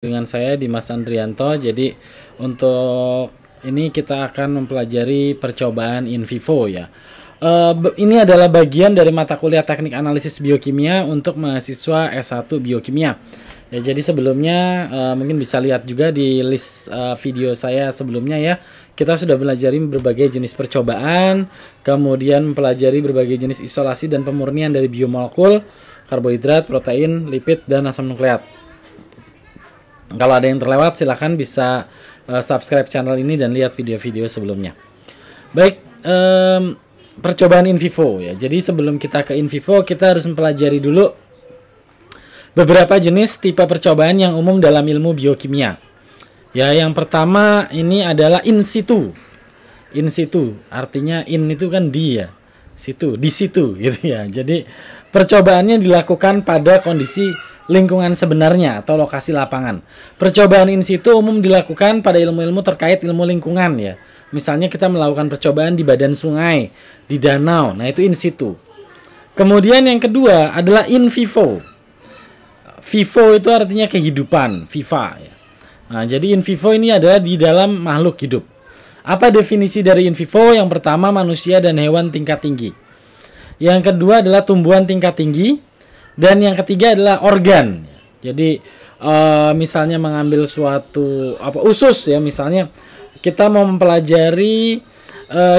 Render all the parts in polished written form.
Dengan saya Dimas Andrianto. Jadi untuk ini kita akan mempelajari percobaan in vivo ya. Ini adalah bagian dari mata kuliah teknik analisis biokimia untuk mahasiswa S1 biokimia. Ya, jadi sebelumnya mungkin bisa lihat juga di list video saya sebelumnya ya. Kita sudah belajar berbagai jenis percobaan, kemudian mempelajari berbagai jenis isolasi dan pemurnian dari biomolekul, karbohidrat, protein, lipid, dan asam nukleat. Kalau ada yang terlewat silahkan bisa subscribe channel ini dan lihat video-video sebelumnya. Baik, percobaan in vivo ya. Jadi sebelum kita ke in vivo, kita harus mempelajari dulu beberapa jenis tipe percobaan yang umum dalam ilmu biokimia. Ya, yang pertama ini adalah in situ. In situ artinya in itu kan di ya, situ, di situ gitu ya. Jadi percobaannya dilakukan pada kondisi lingkungan sebenarnya atau lokasi lapangan. Percobaan in situ umum dilakukan pada ilmu-ilmu terkait ilmu lingkungan ya. Misalnya kita melakukan percobaan di badan sungai, di danau. Nah, itu in situ. Kemudian yang kedua adalah in vivo. Vivo itu artinya kehidupan, viva ya. Nah, jadi in vivo ini adalah di dalam makhluk hidup. Apa definisi dari in vivo? Yang pertama manusia dan hewan tingkat tinggi. Yang kedua adalah tumbuhan tingkat tinggi. Dan yang ketiga adalah organ. Jadi misalnya mengambil suatu usus ya, misalnya kita mau mempelajari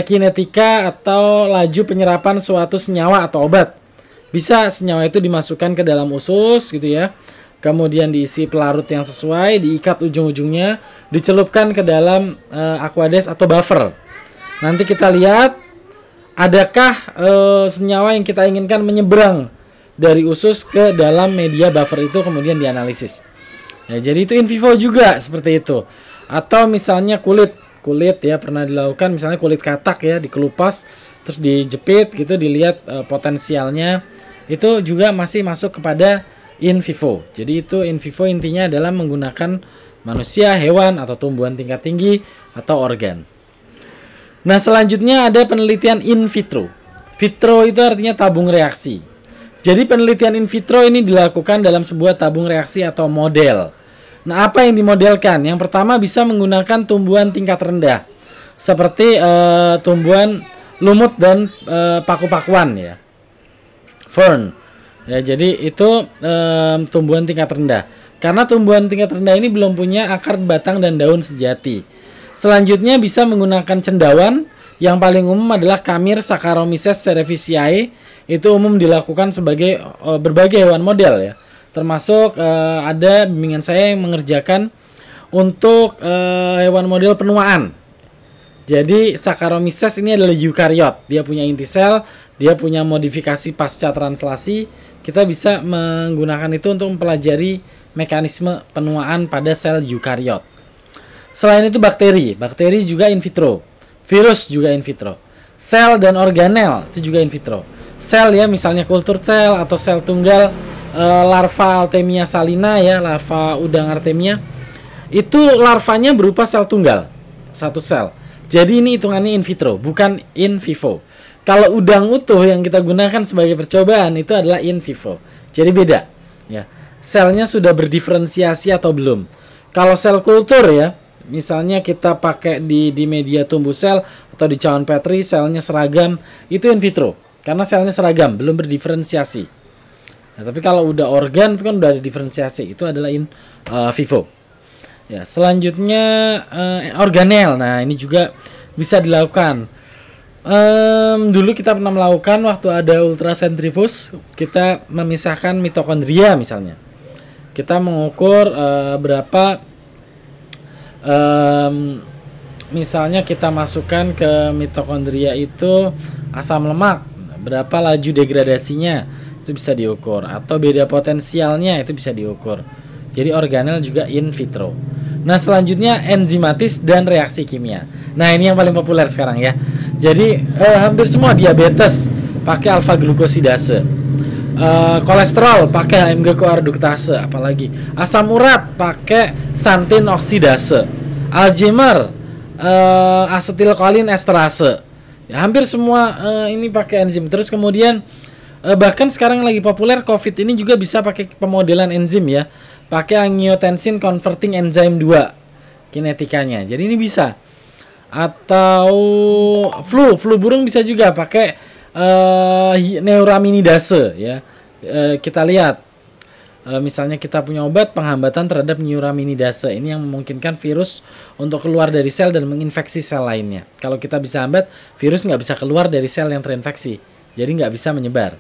kinetika atau laju penyerapan suatu senyawa atau obat. Bisa senyawa itu dimasukkan ke dalam usus gitu ya. Kemudian diisi pelarut yang sesuai, diikat ujung-ujungnya, dicelupkan ke dalam aqueous atau buffer. Nanti kita lihat adakah senyawa yang kita inginkan menyeberang dari usus ke dalam media buffer itu, kemudian dianalisis. Ya, jadi itu in vivo juga seperti itu. Atau misalnya kulit ya pernah dilakukan, misalnya kulit katak ya dikelupas terus dijepit gitu, dilihat potensialnya, itu juga masih masuk kepada in vivo. Jadi itu in vivo intinya adalah menggunakan manusia, hewan atau tumbuhan tingkat tinggi atau organ. Nah, selanjutnya ada penelitian in vitro. Vitro itu artinya tabung reaksi. Jadi penelitian in vitro ini dilakukan dalam sebuah tabung reaksi atau model. Nah, apa yang dimodelkan? Yang pertama bisa menggunakan tumbuhan tingkat rendah, seperti tumbuhan lumut dan paku-pakuan ya, fern. Ya, jadi itu tumbuhan tingkat rendah. Karena tumbuhan tingkat rendah ini belum punya akar, batang, dan daun sejati. Selanjutnya bisa menggunakan cendawan. Yang paling umum adalah Camir Saccharomyces cerevisiae. Itu umum dilakukan sebagai berbagai hewan model ya. Termasuk ada bimbingan saya yang mengerjakan untuk hewan model penuaan. Jadi Saccharomyces ini adalah eukariot. Dia punya inti sel, dia punya modifikasi pasca translasi. Kita bisa menggunakan itu untuk mempelajari mekanisme penuaan pada sel eukariot. Selain itu bakteri juga in vitro. Virus juga in vitro. Sel dan organel itu juga in vitro. Sel ya, misalnya kultur sel atau sel tunggal larva Artemia salina ya, larva udang Artemia. Itu larvanya berupa sel tunggal, satu sel. Jadi ini hitungannya in vitro, bukan in vivo. Kalau udang utuh yang kita gunakan sebagai percobaan itu adalah in vivo. Jadi beda ya. Selnya sudah berdiferensiasi atau belum. Kalau sel kultur ya, misalnya kita pakai di media tumbuh sel atau di cawan Petri, selnya seragam, itu in vitro karena selnya seragam, belum berdiferensiasi. Nah, tapi kalau udah organ itu kan udah ada diferensiasi, itu adalah in vivo. Ya, selanjutnya organel. Nah, ini juga bisa dilakukan. Dulu kita pernah melakukan waktu ada ultrasentrifus, kita memisahkan mitokondria misalnya. Kita mengukur berapa misalnya kita masukkan ke mitokondria itu asam lemak, berapa laju degradasinya itu bisa diukur, atau beda potensialnya itu bisa diukur. Jadi organel juga in vitro. Nah, selanjutnya enzimatis dan reaksi kimia. Nah, ini yang paling populer sekarang ya. Jadi hampir semua diabetes pakai alfa glukosidase, kolesterol pakai AMG koreduktase, apalagi asam urat pakai santin oksidase, Alzheimer asetilkolin esterase. Ya, hampir semua ini pakai enzim. Terus kemudian bahkan sekarang lagi populer COVID ini juga bisa pakai pemodelan enzim ya. pakai angiotensin converting enzyme 2 kinetikanya. Jadi ini bisa. Atau flu burung bisa juga pakai neuraminidase ya. Kita lihat misalnya kita punya obat penghambatan terhadap neuraminidase. Ini yang memungkinkan virus untuk keluar dari sel dan menginfeksi sel lainnya. Kalau kita bisa hambat, virus nggak bisa keluar dari sel yang terinfeksi. Jadi nggak bisa menyebar.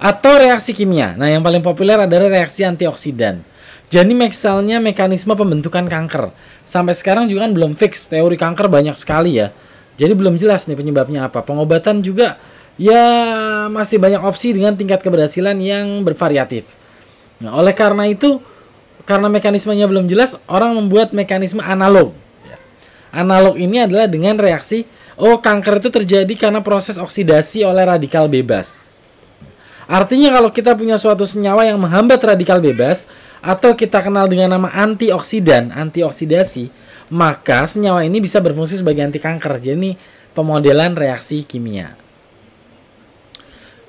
Atau reaksi kimia. Nah, yang paling populer adalah reaksi antioksidan. Jadi misalnya mekanisme pembentukan kanker. Sampai sekarang juga kan belum fix. Teori kanker banyak sekali ya. Jadi belum jelas nih penyebabnya apa. Pengobatan juga ya masih banyak opsi dengan tingkat keberhasilan yang bervariatif. Nah, oleh karena itu, karena mekanismenya belum jelas, orang membuat mekanisme analog. Analog ini adalah dengan reaksi, kanker itu terjadi karena proses oksidasi oleh radikal bebas. Artinya kalau kita punya suatu senyawa yang menghambat radikal bebas, atau kita kenal dengan nama antioksidan, antioksidasi, maka senyawa ini bisa berfungsi sebagai anti kanker. Jadi ini pemodelan reaksi kimia.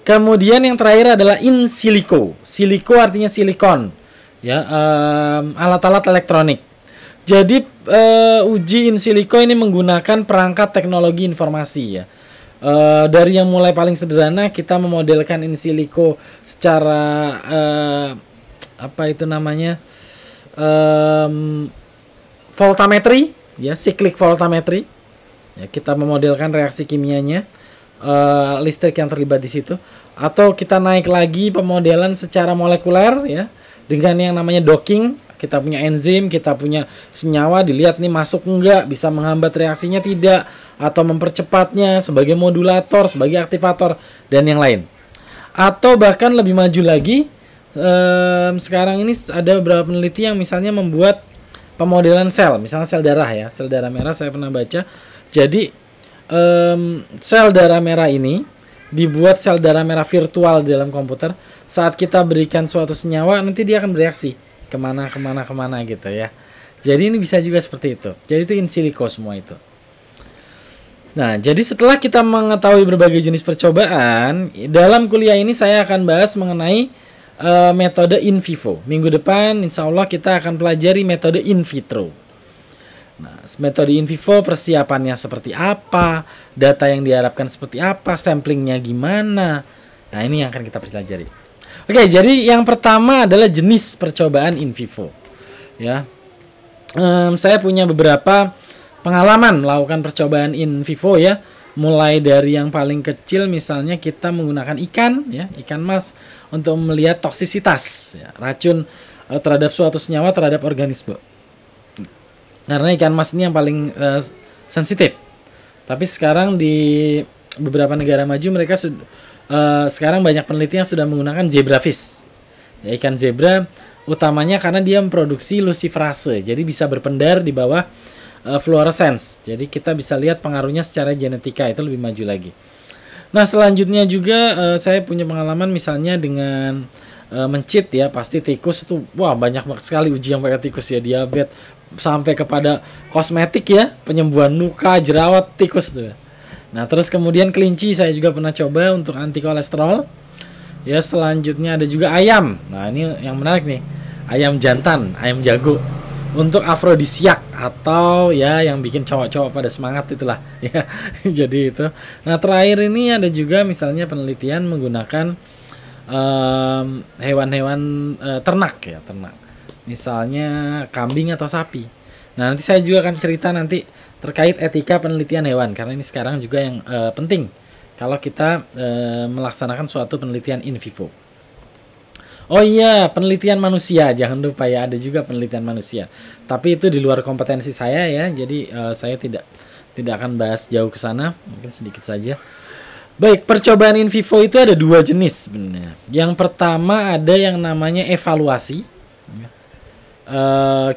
Kemudian yang terakhir adalah in silico. Silico artinya silikon, ya, alat-alat elektronik. Jadi uji in silico ini menggunakan perangkat teknologi informasi ya. Dari yang mulai paling sederhana, kita memodelkan in silico secara voltametri ya, cyclic voltametri ya, kita memodelkan reaksi kimianya, listrik yang terlibat di situ. Atau kita naik lagi pemodelan secara molekuler ya, dengan yang namanya docking. Kita punya enzim, kita punya senyawa, dilihat nih masuk enggak, bisa menghambat reaksinya tidak, atau mempercepatnya sebagai modulator, sebagai aktivator, dan yang lain. Atau bahkan lebih maju lagi, sekarang ini ada beberapa peneliti yang misalnya membuat pemodelan sel, misalnya sel darah ya, sel darah merah saya pernah baca. Jadi sel darah merah ini dibuat sel darah merah virtual di dalam komputer. Saat kita berikan suatu senyawa, nanti dia akan bereaksi kemana gitu ya. Jadi ini bisa juga seperti itu. Jadi itu in silico semua itu. Nah, jadi setelah kita mengetahui berbagai jenis percobaan, dalam kuliah ini saya akan bahas mengenai metode in vivo. Minggu depan insya Allah kita akan pelajari metode in vitro. Nah, metode in vivo persiapannya seperti apa, data yang diharapkan seperti apa, samplingnya gimana. Nah, ini yang akan kita pelajari. Oke, jadi yang pertama adalah jenis percobaan in vivo. Ya, saya punya beberapa pengalaman melakukan percobaan in vivo ya. Mulai dari yang paling kecil, misalnya kita menggunakan ikan ya, ikan mas untuk melihat toksisitas ya, racun terhadap suatu senyawa terhadap organisme. Karena ikan mas ini yang paling sensitif. Tapi sekarang di beberapa negara maju mereka sekarang banyak peneliti yang sudah menggunakan zebrafish. Ya, ikan zebra utamanya karena dia memproduksi luciferase, jadi bisa berpendar di bawah fluorescence. Jadi kita bisa lihat pengaruhnya secara genetika, itu lebih maju lagi. Nah, selanjutnya juga saya punya pengalaman misalnya dengan mencit ya, pasti tikus itu wah banyak sekali uji yang pakai tikus ya, diabetes sampai kepada kosmetik ya, penyembuhan luka, jerawat tikus tuh. Nah, terus kemudian kelinci saya juga pernah coba untuk anti kolesterol. Ya, selanjutnya ada juga ayam. Nah, ini yang menarik nih. Ayam jantan, ayam jago. Untuk afrodisiak atau ya yang bikin cowok-cowok pada semangat itulah ya. Jadi itu. Nah, terakhir ini ada juga misalnya penelitian menggunakan hewan-hewan ternak ya, ternak. Misalnya kambing atau sapi. Nah, nanti saya juga akan cerita nanti terkait etika penelitian hewan, karena ini sekarang juga yang penting kalau kita melaksanakan suatu penelitian in vivo. Oh iya, penelitian manusia, jangan lupa ya, ada juga penelitian manusia. Tapi itu di luar kompetensi saya ya, jadi saya tidak akan bahas jauh ke sana, mungkin sedikit saja. Baik, percobaan in vivo itu ada dua jenis sebenarnya. Yang pertama ada yang namanya evaluasi.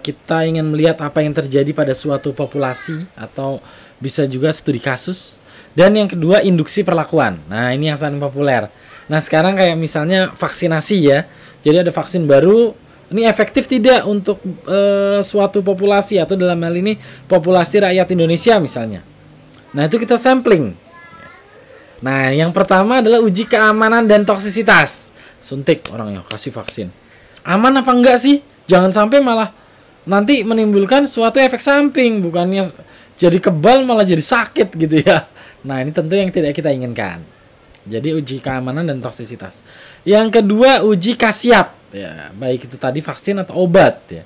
Kita ingin melihat apa yang terjadi pada suatu populasi atau bisa juga studi kasus. Dan yang kedua induksi perlakuan. Nah, ini yang sangat populer. Nah, sekarang kayak misalnya vaksinasi ya. Jadi ada vaksin baru, ini efektif tidak untuk suatu populasi atau dalam hal ini populasi rakyat Indonesia misalnya. Nah, itu kita sampling. Nah, yang pertama adalah uji keamanan dan toksisitas. Suntik orangnya, kasih vaksin. Aman apa enggak sih? Jangan sampai malah nanti menimbulkan suatu efek samping, bukannya jadi kebal malah jadi sakit gitu ya. Nah, ini tentu yang tidak kita inginkan. Jadi uji keamanan dan toksisitas. Yang kedua, uji khasiat ya, baik itu tadi vaksin atau obat ya.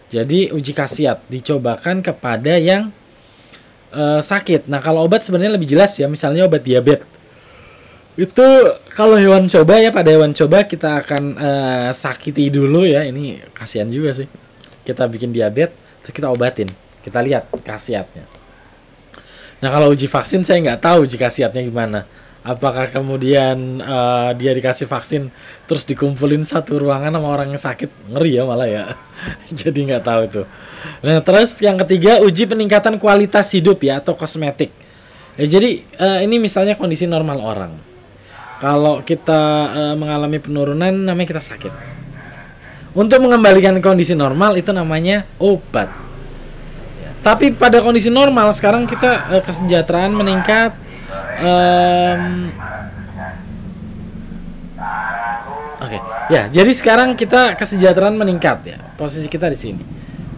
Jadi uji khasiat dicobakan kepada yang sakit. Nah, kalau obat sebenarnya lebih jelas ya, misalnya obat diabetes. Itu kalau hewan coba ya, pada hewan coba kita akan sakiti dulu ya. Ini kasihan juga sih. Kita bikin diabetes, terus kita obatin. Kita lihat khasiatnya. Nah, kalau uji vaksin saya nggak tahu uji khasiatnya gimana. Apakah kemudian dia dikasih vaksin terus dikumpulin satu ruangan sama orang yang sakit, ngeri ya malah ya. Jadi nggak tahu tuh. Nah, terus yang ketiga uji peningkatan kualitas hidup ya, atau kosmetik. Jadi ini misalnya kondisi normal orang. Kalau kita mengalami penurunan, namanya kita sakit. Untuk mengembalikan kondisi normal itu namanya obat. Tapi pada kondisi normal sekarang kita kesejahteraan meningkat. Oke. Ya, jadi sekarang kita kesejahteraan meningkat ya. Posisi kita di sini.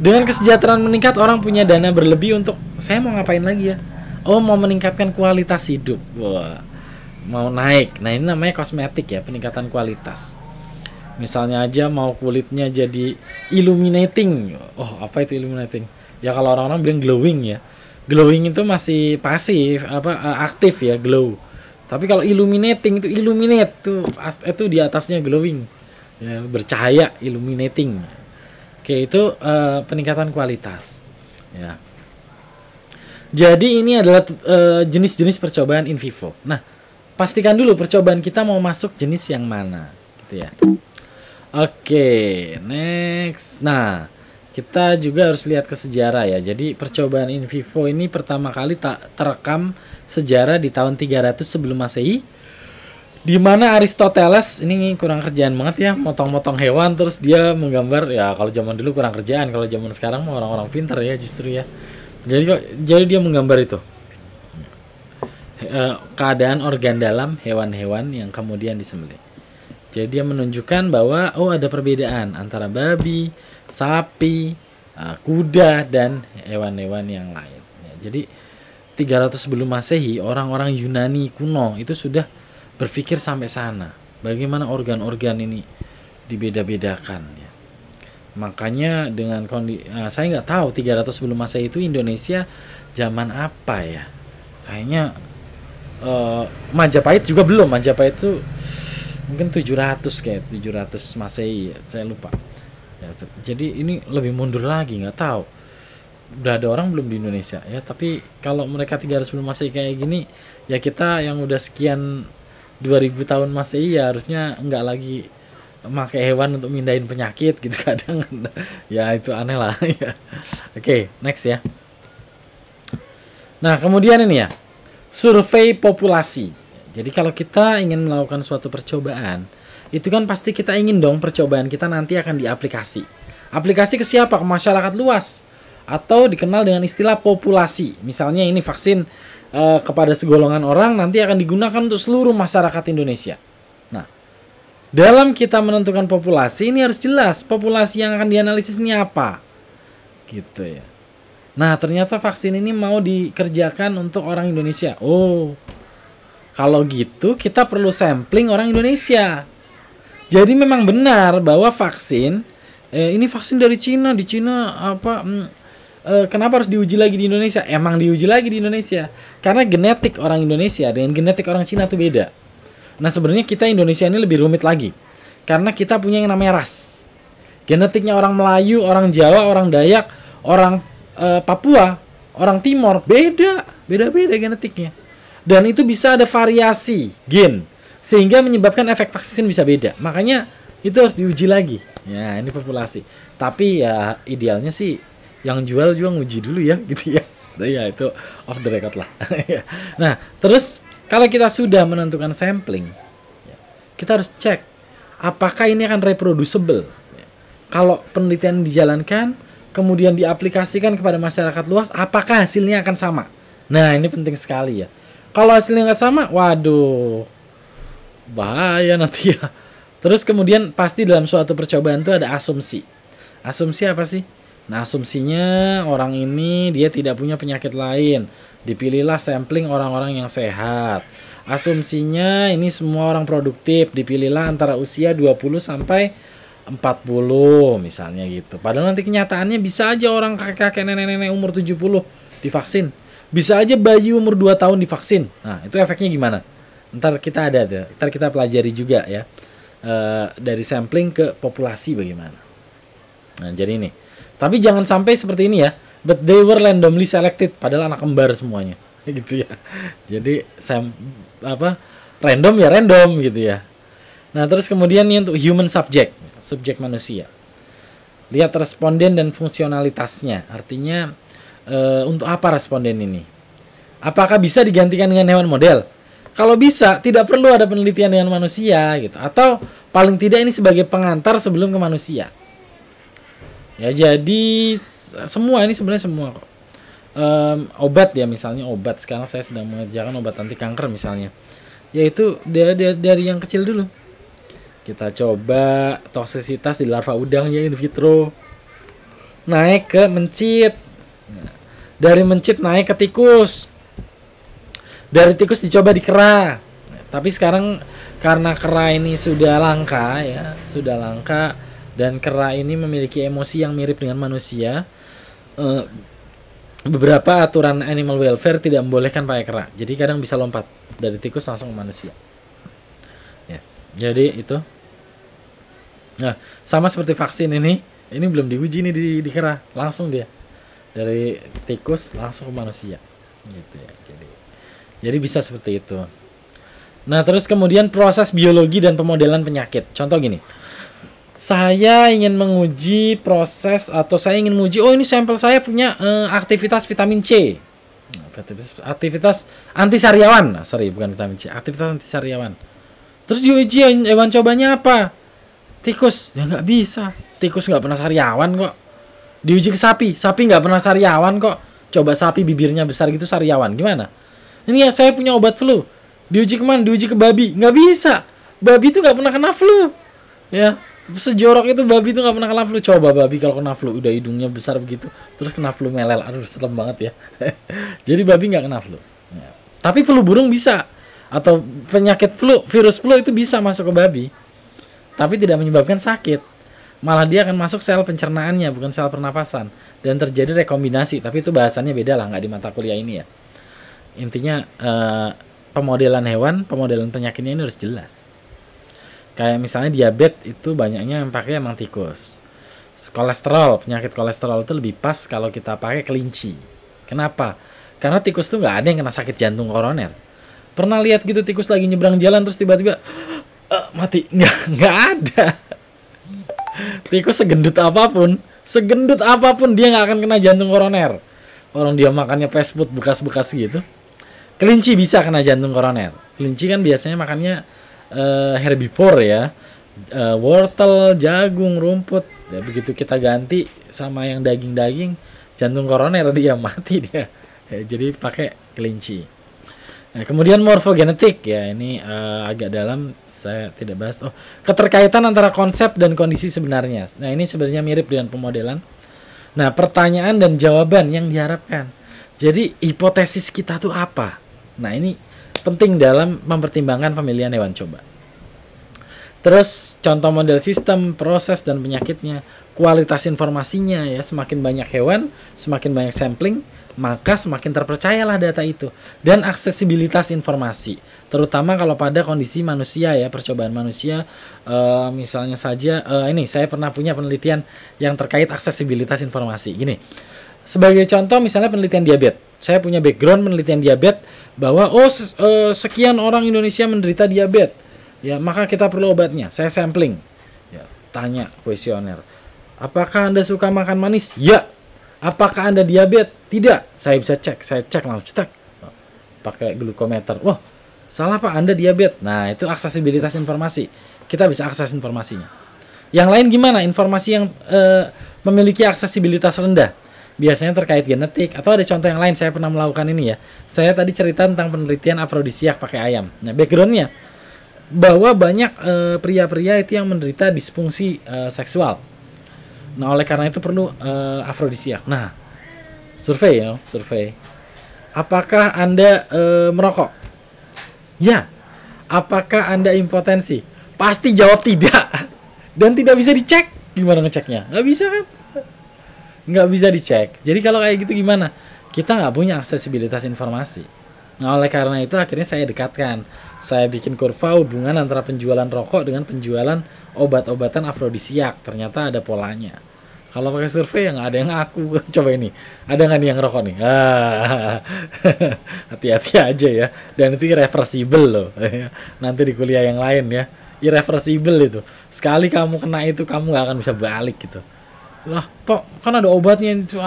Dengan kesejahteraan meningkat, orang punya dana berlebih untuk saya mau ngapain lagi ya? Oh, mau meningkatkan kualitas hidup. Wah. Mau naik. Nah, ini namanya kosmetik ya, peningkatan kualitas. Misalnya aja mau kulitnya jadi illuminating. Oh, apa itu illuminating? Ya kalau orang-orang bilang glowing ya. Glowing itu masih pasif, aktif ya, glow. Tapi kalau illuminating itu illuminate tuh, itu di atasnya glowing. Ya, bercahaya, illuminating. Oke, itu peningkatan kualitas. Ya. Jadi ini adalah jenis-jenis percobaan in vivo. Nah, pastikan dulu percobaan kita mau masuk jenis yang mana, gitu ya. Oke, next. Nah, kita juga harus lihat ke sejarah ya. Jadi percobaan in vivo ini pertama kali terekam sejarah di tahun 300 sebelum Masehi, di mana Aristoteles ini kurang kerjaan banget ya, motong-motong hewan terus dia menggambar ya. Kalau zaman dulu kurang kerjaan, kalau zaman sekarang mah orang-orang pintar ya justru ya. Jadi dia menggambar itu keadaan organ dalam hewan-hewan yang kemudian disembelih. Jadi dia menunjukkan bahwa ada perbedaan antara babi, sapi, kuda, dan hewan-hewan yang lain. Ya, jadi 300 sebelum Masehi, orang-orang Yunani kuno itu sudah berpikir sampai sana. Bagaimana organ-organ ini dibeda-bedakan. Ya. Makanya dengan saya nggak tahu 300 sebelum Masehi itu Indonesia zaman apa ya. Kayaknya Majapahit juga belum. Majapahit itu mungkin 700 Masehi ya, saya lupa ya, jadi ini lebih mundur lagi, nggak tahu udah ada orang belum di Indonesia ya. Tapi kalau mereka 300 sebelum Masehi kayak gini ya, kita yang udah sekian 2000 tahun Masehi ya harusnya nggak lagi pakai hewan untuk mindahin penyakit gitu kadang. Ya itu aneh lah ya. Oke, next ya. Nah, kemudian ini ya, survei populasi. Jadi kalau kita ingin melakukan suatu percobaan, itu kan pasti kita ingin dong percobaan kita nanti akan diaplikasi. Aplikasi ke siapa? Ke masyarakat luas. Atau dikenal dengan istilah populasi. Misalnya ini vaksin kepada segolongan orang nanti akan digunakan untuk seluruh masyarakat Indonesia. Nah, dalam kita menentukan populasi ini harus jelas populasi yang akan dianalisis ini apa. Gitu ya. Nah, ternyata vaksin ini mau dikerjakan untuk orang Indonesia. Oh, kalau gitu kita perlu sampling orang Indonesia. Jadi memang benar bahwa vaksin ini vaksin dari Cina, di Cina kenapa harus diuji lagi di Indonesia? Emang diuji lagi di Indonesia karena genetik orang Indonesia dengan genetik orang Cina itu beda. Nah, sebenarnya kita Indonesia ini lebih rumit lagi karena kita punya yang namanya ras. Genetiknya orang Melayu, orang Jawa, orang Dayak, orang Papua, orang Timor beda-beda genetiknya. Dan itu bisa ada variasi gen sehingga menyebabkan efek vaksin bisa beda. Makanya itu harus diuji lagi. Ya, ini populasi. Tapi ya idealnya sih yang jual juga nguji dulu ya gitu ya. Nah, ya itu off the record lah. Nah, terus kalau kita sudah menentukan sampling, kita harus cek apakah ini akan reproducible. Kalau penelitian dijalankan kemudian diaplikasikan kepada masyarakat luas, apakah hasilnya akan sama? Nah, ini penting sekali ya. Kalau hasilnya nggak sama, waduh, bahaya nanti ya. Terus kemudian pasti dalam suatu percobaan itu ada asumsi. Asumsi apa sih? Nah, asumsinya orang ini dia tidak punya penyakit lain. Dipilihlah sampling orang-orang yang sehat. Asumsinya ini semua orang produktif. Dipilihlah antara usia 20 sampai 40 misalnya gitu. Padahal nanti kenyataannya bisa aja orang kakek-kakek nenek-nenek umur 70 divaksin. Bisa aja bayi umur 2 tahun divaksin. Nah, itu efeknya gimana? Ntar kita ada tuh. Ntar kita pelajari juga ya. Dari sampling ke populasi bagaimana. Nah, jadi ini. Tapi jangan sampai seperti ini ya. But they were randomly selected, padahal anak kembar semuanya. Gitu ya. Jadi random ya random gitu ya. Nah, terus kemudian ini untuk human subject, subjek manusia. Lihat responden dan fungsionalitasnya. Artinya untuk apa responden ini? Apakah bisa digantikan dengan hewan model? Kalau bisa, tidak perlu ada penelitian dengan manusia gitu. Atau paling tidak ini sebagai pengantar sebelum ke manusia. Ya, jadi semua ini sebenarnya semua kok. Obat ya, misalnya obat. Sekarang saya sedang mengerjakan obat anti kanker misalnya. Yaitu dari yang kecil dulu. Kita coba toksisitas di larva udang ya in vitro. Naik ke mencit. Nah, dari mencit naik ke tikus. Dari tikus dicoba di kera. Nah, tapi sekarang karena kera ini sudah langka ya, sudah langka. Dan kera ini memiliki emosi yang mirip dengan manusia. Beberapa aturan animal welfare tidak membolehkan pakai kera. Jadi kadang bisa lompat dari tikus langsung ke manusia. Ya, jadi itu. Nah, sama seperti vaksin ini belum diuji nih di kera, langsung dia dari tikus langsung ke manusia. Gitu ya. Jadi bisa seperti itu. Nah, terus kemudian proses biologi dan pemodelan penyakit. Contoh gini. Saya ingin menguji proses atau saya ingin menguji, oh ini sampel saya punya aktivitas vitamin C. Aktivitas antisariawan. Bukan vitamin C, aktivitas antisariawan. Terus diuji hewan cobanya apa? Tikus. Ya nggak bisa. Tikus nggak pernah sariawan kok. Diuji ke sapi nggak pernah sariawan kok. Coba sapi bibirnya besar gitu sariawan. Gimana? Ini ya saya punya obat flu. Diuji kemana? Diuji ke babi. Nggak bisa. Babi itu nggak pernah kena flu. Ya. Sejorok itu babi itu nggak pernah kena flu. Coba babi kalau kena flu udah hidungnya besar begitu terus kena flu melel, aduh serem banget ya. Jadi babi nggak kena flu ya. Tapi flu burung bisa, atau penyakit flu, virus flu itu bisa masuk ke babi tapi tidak menyebabkan sakit, malah dia akan masuk sel pencernaannya bukan sel pernapasan dan terjadi rekombinasi. Tapi itu bahasannya beda lah, nggak di mata kuliah ini ya. Intinya pemodelan hewan, pemodelan penyakitnya ini harus jelas. Kayak misalnya diabetes itu banyaknya yang pakai emang tikus. Kolesterol, penyakit kolesterol itu lebih pas kalau kita pakai kelinci. Kenapa? Karena tikus tuh nggak ada yang kena sakit jantung koroner. Pernah lihat gitu tikus lagi nyebrang jalan terus tiba-tiba mati? Nggak ada. Tikus segendut apapun dia nggak akan kena jantung koroner. Orang dia makannya fast food bekas-bekas gitu. Kelinci bisa kena jantung koroner. Kelinci kan biasanya makannya herbivore ya, wortel, jagung, rumput ya, begitu kita ganti sama yang daging-daging jantung koroner dia mati dia ya, jadi pakai kelinci. Nah, kemudian morfogenetik ya, ini agak dalam saya tidak bahas. Keterkaitan antara konsep dan kondisi sebenarnya. Nah, ini sebenarnya mirip dengan pemodelan. Nah, pertanyaan dan jawaban yang diharapkan. Jadi hipotesis kita tuh apa? Nah, ini penting dalam mempertimbangkan pemilihan hewan coba. Terus contoh model sistem, proses dan penyakitnya, kualitas informasinya ya, semakin banyak hewan, semakin banyak sampling, maka semakin terpercayalah data itu. Dan aksesibilitas informasi, terutama kalau pada kondisi manusia ya, percobaan manusia. Misalnya saja ini saya pernah punya penelitian yang terkait aksesibilitas informasi. Gini. Sebagai contoh misalnya penelitian diabetes. Saya punya background penelitian diabetes bahwa sekian orang Indonesia menderita diabetes. Ya, maka kita perlu obatnya. Saya sampling. Ya, tanya kuesioner. Apakah Anda suka makan manis? Ya. Apakah Anda diabetes? Tidak. Saya bisa cek. Saya cek langsung cek. Pakai glukometer. Wah, salah Pak, Anda diabetes. Nah, itu aksesibilitas informasi. Kita bisa akses informasinya. Yang lain gimana? Informasi yang memiliki aksesibilitas rendah. Biasanya terkait genetik, atau ada contoh yang lain. Saya pernah melakukan ini ya. Saya tadi cerita tentang penelitian afrodisiak pakai ayam. Nah, backgroundnya bahwa banyak pria-pria itu yang menderita disfungsi seksual. Nah, oleh karena itu perlu afrodisiak. Nah, survei ya, survei. Apakah Anda merokok? Ya. Apakah Anda impotensi? Pasti jawab tidak. Dan tidak bisa dicek. Gimana ngeceknya? Nggak bisa kan? Nggak bisa dicek. Jadi kalau kayak gitu gimana? Kita nggak punya aksesibilitas informasi. Nah, oleh karena itu akhirnya saya dekatkan. Saya bikin kurva hubungan antara penjualan rokok dengan penjualan obat-obatan afrodisiak. Ternyata ada polanya. Kalau pakai survei yang ada yang ngaku. Coba ini, ada nggak nih yang rokok nih? Hati-hati aja ya. Dan itu irreversible loh. Nanti di kuliah yang lain ya, irreversible itu. Sekali kamu kena itu, kamu nggak akan bisa balik gitu. Lah, kok kan ada obatnya itu?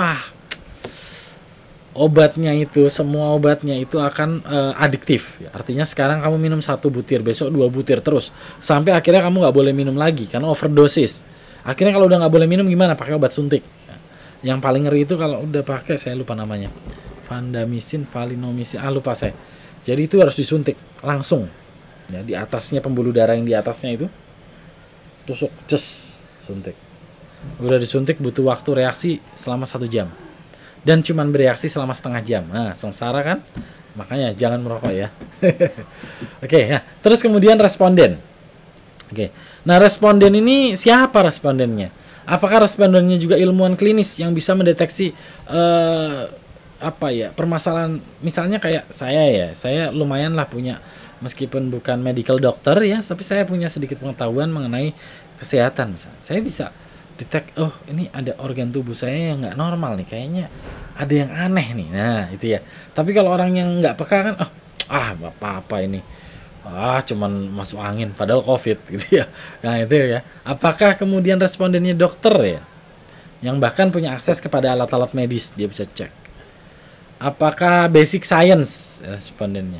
Obatnya itu, semua obatnya itu akan adiktif. Artinya sekarang kamu minum 1 butir, besok 2 butir terus, sampai akhirnya kamu nggak boleh minum lagi karena overdosis. Akhirnya kalau udah nggak boleh minum gimana? Pakai obat suntik. Yang paling ngeri itu kalau udah pakai, saya lupa namanya, vandamisin, valinomisin, lupa saya. Jadi itu harus disuntik langsung. Ya, di atasnya pembuluh darah yang di atasnya itu tusuk, ces, suntik. Udah disuntik butuh waktu reaksi selama 1 jam. Dan cuman bereaksi selama setengah jam. Nah, sengsara kan? Makanya jangan merokok ya. Oke, ya. Terus kemudian responden. Oke. Nah, responden ini siapa respondennya? Apakah respondennya juga ilmuwan klinis yang bisa mendeteksi permasalahan, misalnya kayak saya ya. Saya lumayan lah punya, meskipun bukan medical doctor ya, tapi saya punya sedikit pengetahuan mengenai kesehatan misalnya. Saya bisa detect, oh ini ada organ tubuh saya yang nggak normal nih, kayaknya ada yang aneh nih. Nah, itu ya. Tapi kalau orang yang nggak peka kan, apa-apa ini. Cuman masuk angin, padahal COVID gitu ya. Nah, itu ya. Apakah kemudian respondennya dokter ya? Yang bahkan punya akses kepada alat-alat medis, dia bisa cek. Apakah basic science respondennya?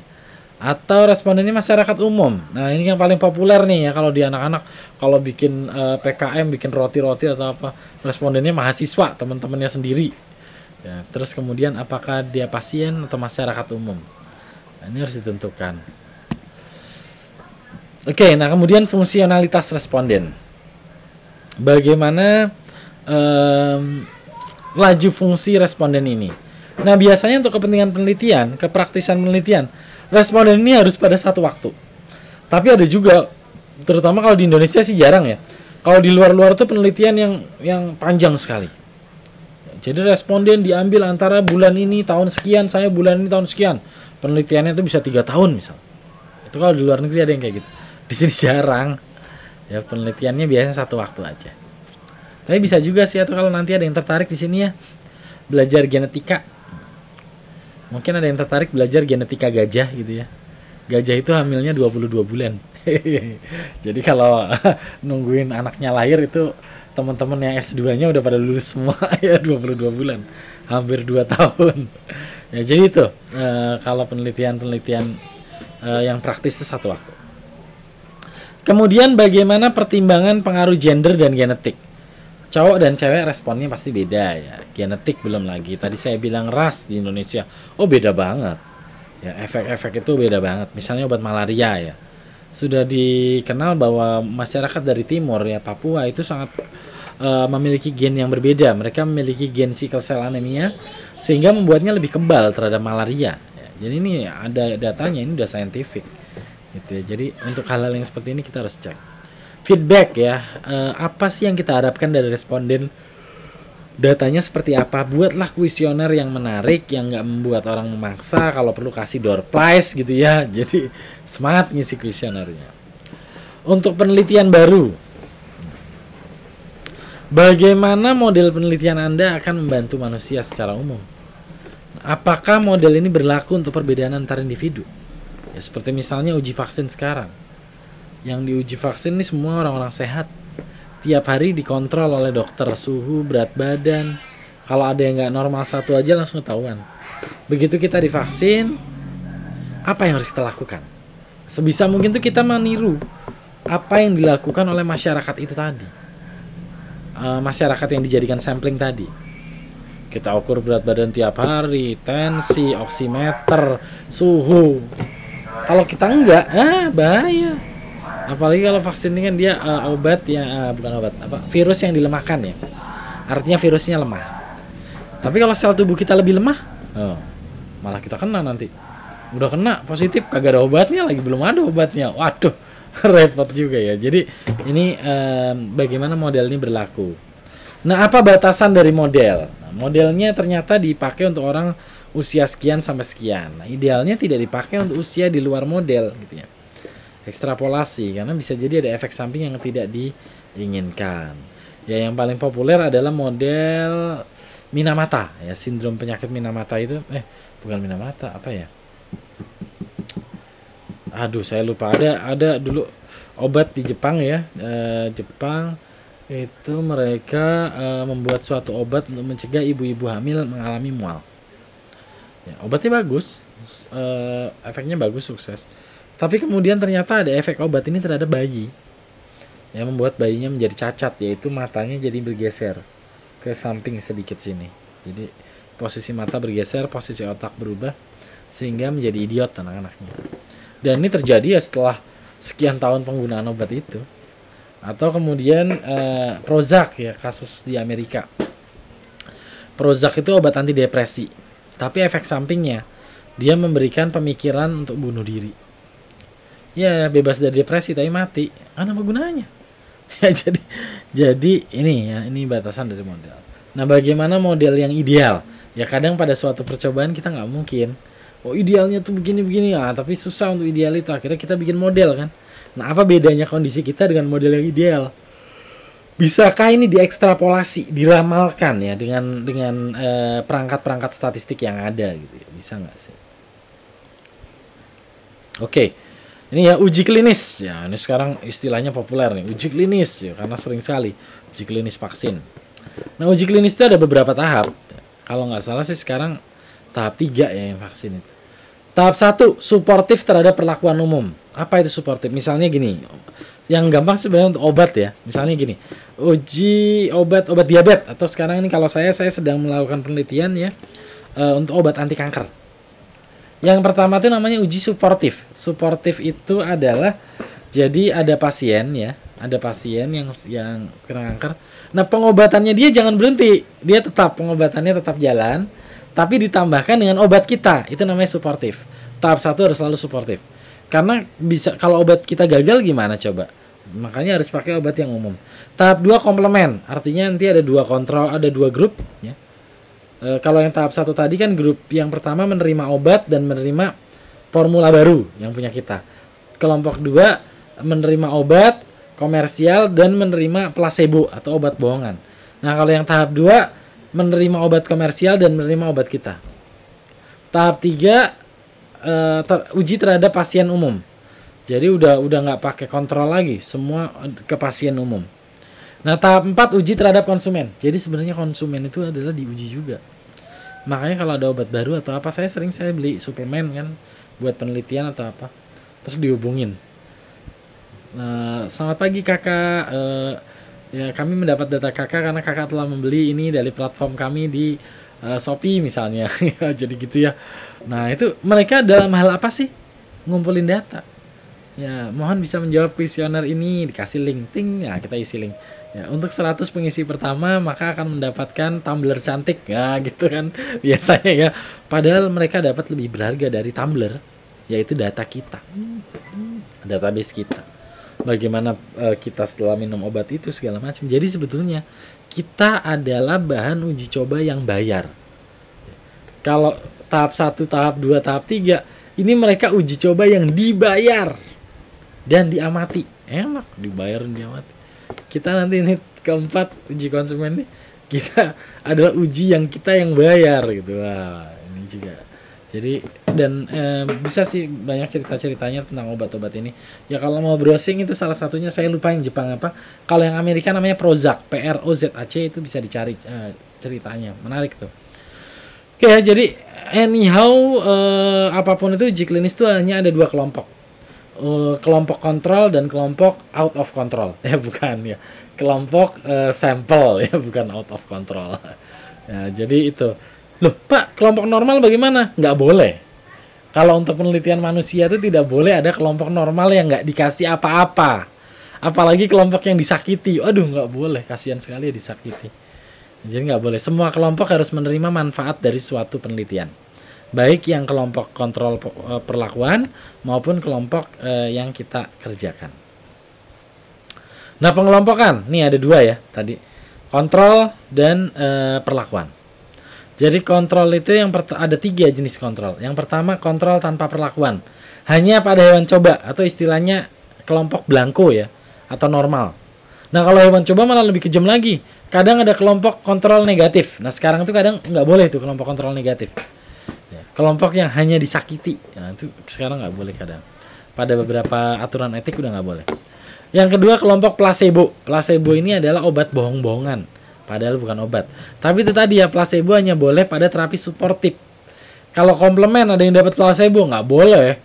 Atau respondennya masyarakat umum? Nah, ini yang paling populer nih ya kalau di anak-anak, kalau bikin PKM, bikin roti-roti atau apa, respondennya mahasiswa, teman-temannya sendiri. Ya, terus kemudian apakah dia pasien atau masyarakat umum? Nah, ini harus ditentukan. Oke, nah kemudian fungsionalitas responden. Bagaimana laju fungsi responden ini? Nah, biasanya untuk kepentingan penelitian, kepraktisan penelitian, responden ini harus pada satu waktu. Tapi ada juga, terutama kalau di Indonesia sih jarang ya. Kalau di luar-luar itu penelitian yang panjang sekali. Jadi responden diambil antara bulan ini tahun sekian, saya bulan ini tahun sekian. Penelitiannya itu bisa 3 tahun misal. Itu kalau di luar negeri ada yang kayak gitu. Di sini jarang. Ya, penelitiannya biasanya 1 waktu aja. Tapi bisa juga sih, atau kalau nanti ada yang tertarik di sini ya, belajar genetika. Mungkin ada yang tertarik belajar genetika gajah gitu ya. Gajah itu hamilnya 22 bulan. Jadi kalau nungguin anaknya lahir itu, teman-teman yang S2-nya udah pada lulus semua ya, 22 bulan. Hampir 2 tahun. Ya, jadi itu kalau penelitian-penelitian yang praktis itu 1 waktu. Kemudian bagaimana pertimbangan pengaruh gender dan genetik? Cowok dan cewek responnya pasti beda ya. Genetik belum lagi. Tadi saya bilang ras di Indonesia. Oh, beda banget. Ya, efek-efek itu beda banget. Misalnya obat malaria ya. Sudah dikenal bahwa masyarakat dari timur ya, Papua itu sangat memiliki gen yang berbeda. Mereka memiliki gen sickle cell anemia sehingga membuatnya lebih kebal terhadap malaria. Ya, jadi ini ada datanya, ini udah scientific. Gitu ya. Jadi untuk hal-hal yang seperti ini kita harus cek. Feedback ya, apa sih yang kita harapkan dari responden? Datanya seperti apa? Buatlah kuesioner yang menarik, yang nggak membuat orang memaksa. Kalau perlu kasih door prize gitu ya. Jadi semangat ngisi kuesionernya. Untuk penelitian baru, bagaimana model penelitian Anda akan membantu manusia secara umum? Apakah model ini berlaku untuk perbedaan antar individu? Ya, seperti misalnya uji vaksin sekarang. Yang diuji vaksin ini semua orang-orang sehat. Tiap hari dikontrol oleh dokter, suhu, berat badan. Kalau ada yang nggak normal 1 aja langsung ketahuan. Begitu kita divaksin, apa yang harus kita lakukan? Sebisa mungkin tuh kita meniru apa yang dilakukan oleh masyarakat itu tadi. Masyarakat yang dijadikan sampling tadi. Kita ukur berat badan tiap hari, tensi, oximeter, suhu. Kalau kita enggak, bahaya. Apalagi kalau vaksin ini kan dia obat yang bukan obat, virus yang dilemahkan ya. artinya virusnya lemah. Tapi kalau sel tubuh kita lebih lemah, malah kita kena nanti. Udah kena positif, kagak ada obatnya lagi, belum ada obatnya. Waduh, repot juga ya. Jadi ini bagaimana model ini berlaku. Nah, apa batasan dari model? Nah, modelnya ternyata dipakai untuk orang usia sekian sampai sekian. Nah, idealnya tidak dipakai untuk usia di luar model gitu ya. Ekstrapolasi, karena bisa jadi ada efek samping yang tidak diinginkan. Ya, yang paling populer adalah model Minamata ya, sindrom penyakit Minamata itu bukan Minamata, apa ya? Aduh, saya lupa. Ada dulu obat di Jepang ya. Jepang itu mereka membuat suatu obat untuk mencegah ibu-ibu hamil mengalami mual. Ya, obatnya bagus, efeknya bagus, sukses. Tapi kemudian ternyata ada efek obat ini terhadap bayi, yang membuat bayinya menjadi cacat, yaitu matanya jadi bergeser ke samping sedikit sini. Jadi posisi mata bergeser, posisi otak berubah, sehingga menjadi idiot anak-anaknya. Dan ini terjadi ya setelah sekian tahun penggunaan obat itu. Atau kemudian Prozac ya, kasus di Amerika. Prozac itu obat antidepresi, tapi efek sampingnya dia memberikan pemikiran untuk bunuh diri. Ya, bebas dari depresi tapi mati. Apa gunanya? Ya, jadi ini batasan dari model. Nah, bagaimana model yang ideal? Ya, kadang pada suatu percobaan kita nggak mungkin. Oh, idealnya tuh begini-begini ya, tapi susah untuk ideal itu. Akhirnya kita bikin model kan. Nah, apa bedanya kondisi kita dengan model yang ideal? Bisakah ini diekstrapolasi, diramalkan ya dengan perangkat-perangkat statistik yang ada gitu ya? Bisa nggak sih? Oke. Ini ya uji klinis ya, ini sekarang istilahnya populer nih, uji klinis ya, karena sering sekali uji klinis vaksin. Nah, uji klinis itu ada beberapa tahap. Kalau nggak salah sih sekarang tahap 3 ya yang vaksin itu. Tahap 1 suportif terhadap perlakuan umum. Apa itu suportif? Misalnya gini, yang gampang sebenarnya untuk obat ya. Misalnya gini, uji obat diabetes, atau sekarang ini kalau saya sedang melakukan penelitian ya untuk obat anti kanker. Yang pertama itu namanya uji suportif. Suportif itu adalah jadi ada pasien ya, ada pasien yang kena kanker. Nah, pengobatannya dia jangan berhenti, dia pengobatannya tetap jalan, tapi ditambahkan dengan obat kita. Itu namanya suportif. Tahap 1 harus selalu suportif. Karena bisa kalau obat kita gagal gimana coba? Makanya harus pakai obat yang umum. Tahap 2 komplement, artinya nanti ada 2 kontrol, ada 2 grup ya. Kalau yang tahap 1 tadi kan grup yang pertama menerima obat dan menerima formula baru yang punya kita. Kelompok 2 menerima obat komersial dan menerima placebo atau obat bohongan. Nah, kalau yang tahap 2 menerima obat komersial dan menerima obat kita. Tahap 3 uji terhadap pasien umum. Jadi udah nggak pakai kontrol lagi, semua ke pasien umum. Nah, tahap 4 uji terhadap konsumen. Jadi sebenarnya konsumen itu adalah diuji juga. Makanya kalau ada obat baru atau apa, saya beli suplemen kan buat penelitian atau apa. Terus dihubungin. Selamat pagi kakak. Ya, kami mendapat data kakak karena kakak telah membeli ini dari platform kami di Shopee misalnya. Jadi gitu ya. Nah, itu mereka dalam hal apa sih? Ngumpulin data. Ya, mohon bisa menjawab kuesioner ini, dikasih link, ting, ya kita isi link. Ya, untuk 100 pengisi pertama maka akan mendapatkan tumbler cantik. Ya, gitu kan biasanya ya. Padahal mereka dapat lebih berharga dari tumbler, yaitu data kita. Database kita. Bagaimana kita setelah minum obat itu segala macam. Jadi sebetulnya kita adalah bahan uji coba yang bayar. Kalau tahap 1, tahap 2, tahap 3, ini mereka uji coba yang dibayar dan diamati. Enak dibayar dan diamati. Kita nanti ini keempat uji konsumen nih, kita adalah uji yang kita yang bayar gitu. Wah, ini juga. Jadi dan bisa sih banyak cerita-ceritanya tentang obat-obat ini. Ya kalau mau browsing itu salah satunya, saya lupa yang Jepang apa. Kalau yang Amerika namanya Prozac, Prozac, itu bisa dicari ceritanya. Menarik tuh. Oke ya, jadi anyhow apapun itu uji klinis itu hanya ada 2 kelompok. Kelompok kontrol dan kelompok out of control. Ya bukan ya. Kelompok sampel ya, bukan out of control. Ya, jadi itu. Loh Pak, kelompok normal bagaimana? Nggak boleh. Kalau untuk penelitian manusia itu tidak boleh ada kelompok normal yang nggak dikasih apa-apa. Apalagi kelompok yang disakiti. Aduh, nggak boleh. Kasihan sekali ya disakiti. Jadi nggak boleh. Semua kelompok harus menerima manfaat dari suatu penelitian. Baik yang kelompok kontrol perlakuan maupun kelompok yang kita kerjakan. Nah, pengelompokan, nih ada dua ya tadi, kontrol dan perlakuan. Jadi kontrol itu ada 3 jenis kontrol. Yang pertama kontrol tanpa perlakuan, hanya pada hewan coba atau istilahnya kelompok blanko ya, atau normal. Nah kalau hewan coba malah lebih kejam lagi. Kadang ada kelompok kontrol negatif. Nah sekarang itu kadang nggak boleh tuh kelompok kontrol negatif. Ya, kelompok yang hanya disakiti, nah itu sekarang nggak boleh kadang. Pada beberapa aturan etik udah nggak boleh. Yang kedua kelompok placebo. Placebo ini adalah obat bohong-bohongan, padahal bukan obat. Tapi itu tadi ya, placebo hanya boleh pada terapi suportif. Kalau komplemen ada yang dapat placebo, nggak boleh.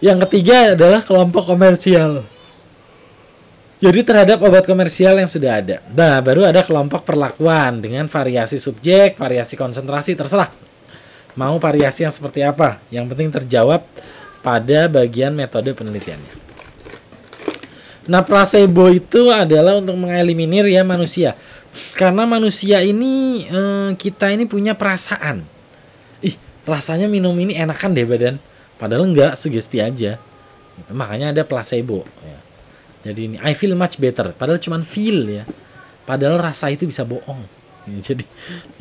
Yang ketiga adalah kelompok komersial. Jadi terhadap obat komersial yang sudah ada. Nah, baru ada kelompok perlakuan dengan variasi subjek, variasi konsentrasi, terserah. Mau variasi yang seperti apa, yang penting terjawab pada bagian metode penelitiannya. Nah, placebo itu adalah untuk mengeliminir ya manusia. Karena manusia ini, kita ini punya perasaan. Ih, rasanya minum ini enakan deh badan. Padahal enggak, sugesti aja. Gitu, makanya ada placebo. Ya. Jadi ini, I feel much better. Padahal cuma feel ya. Padahal rasa itu bisa bohong. Ya,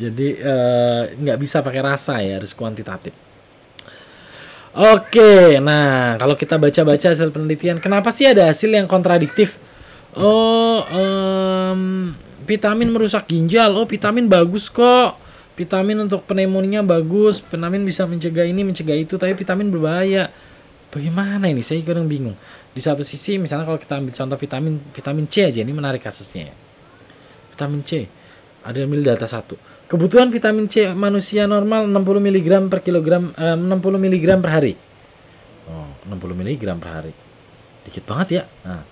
jadi nggak bisa pakai rasa ya, harus kuantitatif. Oke, nah kalau kita baca-baca hasil penelitian, kenapa sih ada hasil yang kontradiktif? Oh, vitamin merusak ginjal. Oh, vitamin bagus kok. Vitamin untuk pneumonia bagus. Vitamin bisa mencegah ini, mencegah itu. Tapi vitamin berbahaya. Bagaimana ini? Saya kadang bingung. Di satu sisi, misalnya kalau kita ambil contoh vitamin C aja, ini menarik kasusnya ya. Vitamin C, ada ambil data 1. Kebutuhan vitamin C manusia normal 60 mg per kilogram, 60 mg per hari. Oh, 60 mg per hari. Dikit banget ya. Nah,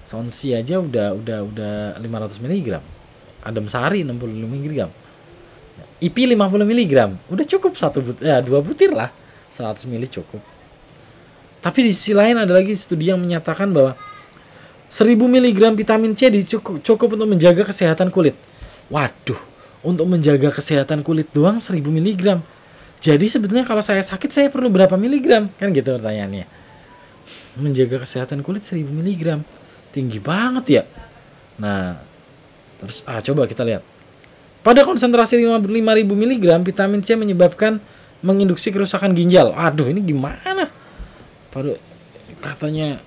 Sonsi aja udah 500 mg. Adem Sari 60 mg. IP 50 mg. Udah cukup 2 butir lah. 100 ml cukup. Tapi di sisi lain ada lagi studi yang menyatakan bahwa 1000 mg vitamin C cukup untuk menjaga kesehatan kulit. Waduh, untuk menjaga kesehatan kulit doang 1000 mg. Jadi sebetulnya kalau saya sakit saya perlu berapa miligram? Kan gitu pertanyaannya. Menjaga kesehatan kulit 1000 mg. Tinggi banget ya. Nah, terus coba kita lihat. Pada konsentrasi 5000 mg, vitamin C menyebabkan menginduksi kerusakan ginjal. Aduh, ini gimana? Pada katanya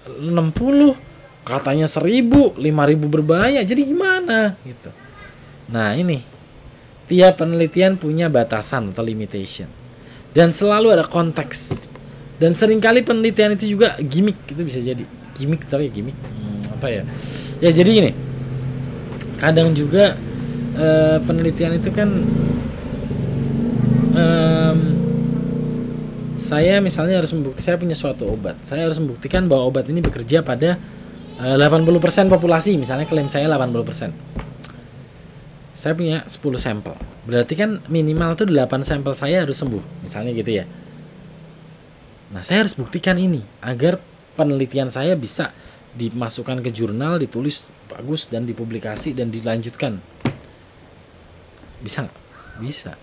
60, katanya 1000, 5000 berbahaya. Jadi gimana gitu. Nah, ini tiap penelitian punya batasan atau limitation. Dan selalu ada konteks. Dan seringkali penelitian itu juga gimmick, itu bisa jadi. Gimmick, tapi gimmick apa ya? Ya jadi gini. Kadang juga penelitian itu kan saya misalnya harus membuktikan, saya punya suatu obat. Saya harus membuktikan bahwa obat ini bekerja pada 80% populasi. Misalnya klaim saya 80%. Saya punya 10 sampel. Berarti kan minimal tuh 8 sampel saya harus sembuh. Misalnya gitu ya. Nah, saya harus buktikan ini agar penelitian saya bisa dimasukkan ke jurnal, ditulis bagus dan dipublikasi dan dilanjutkan. Bisa nggak? Bisa.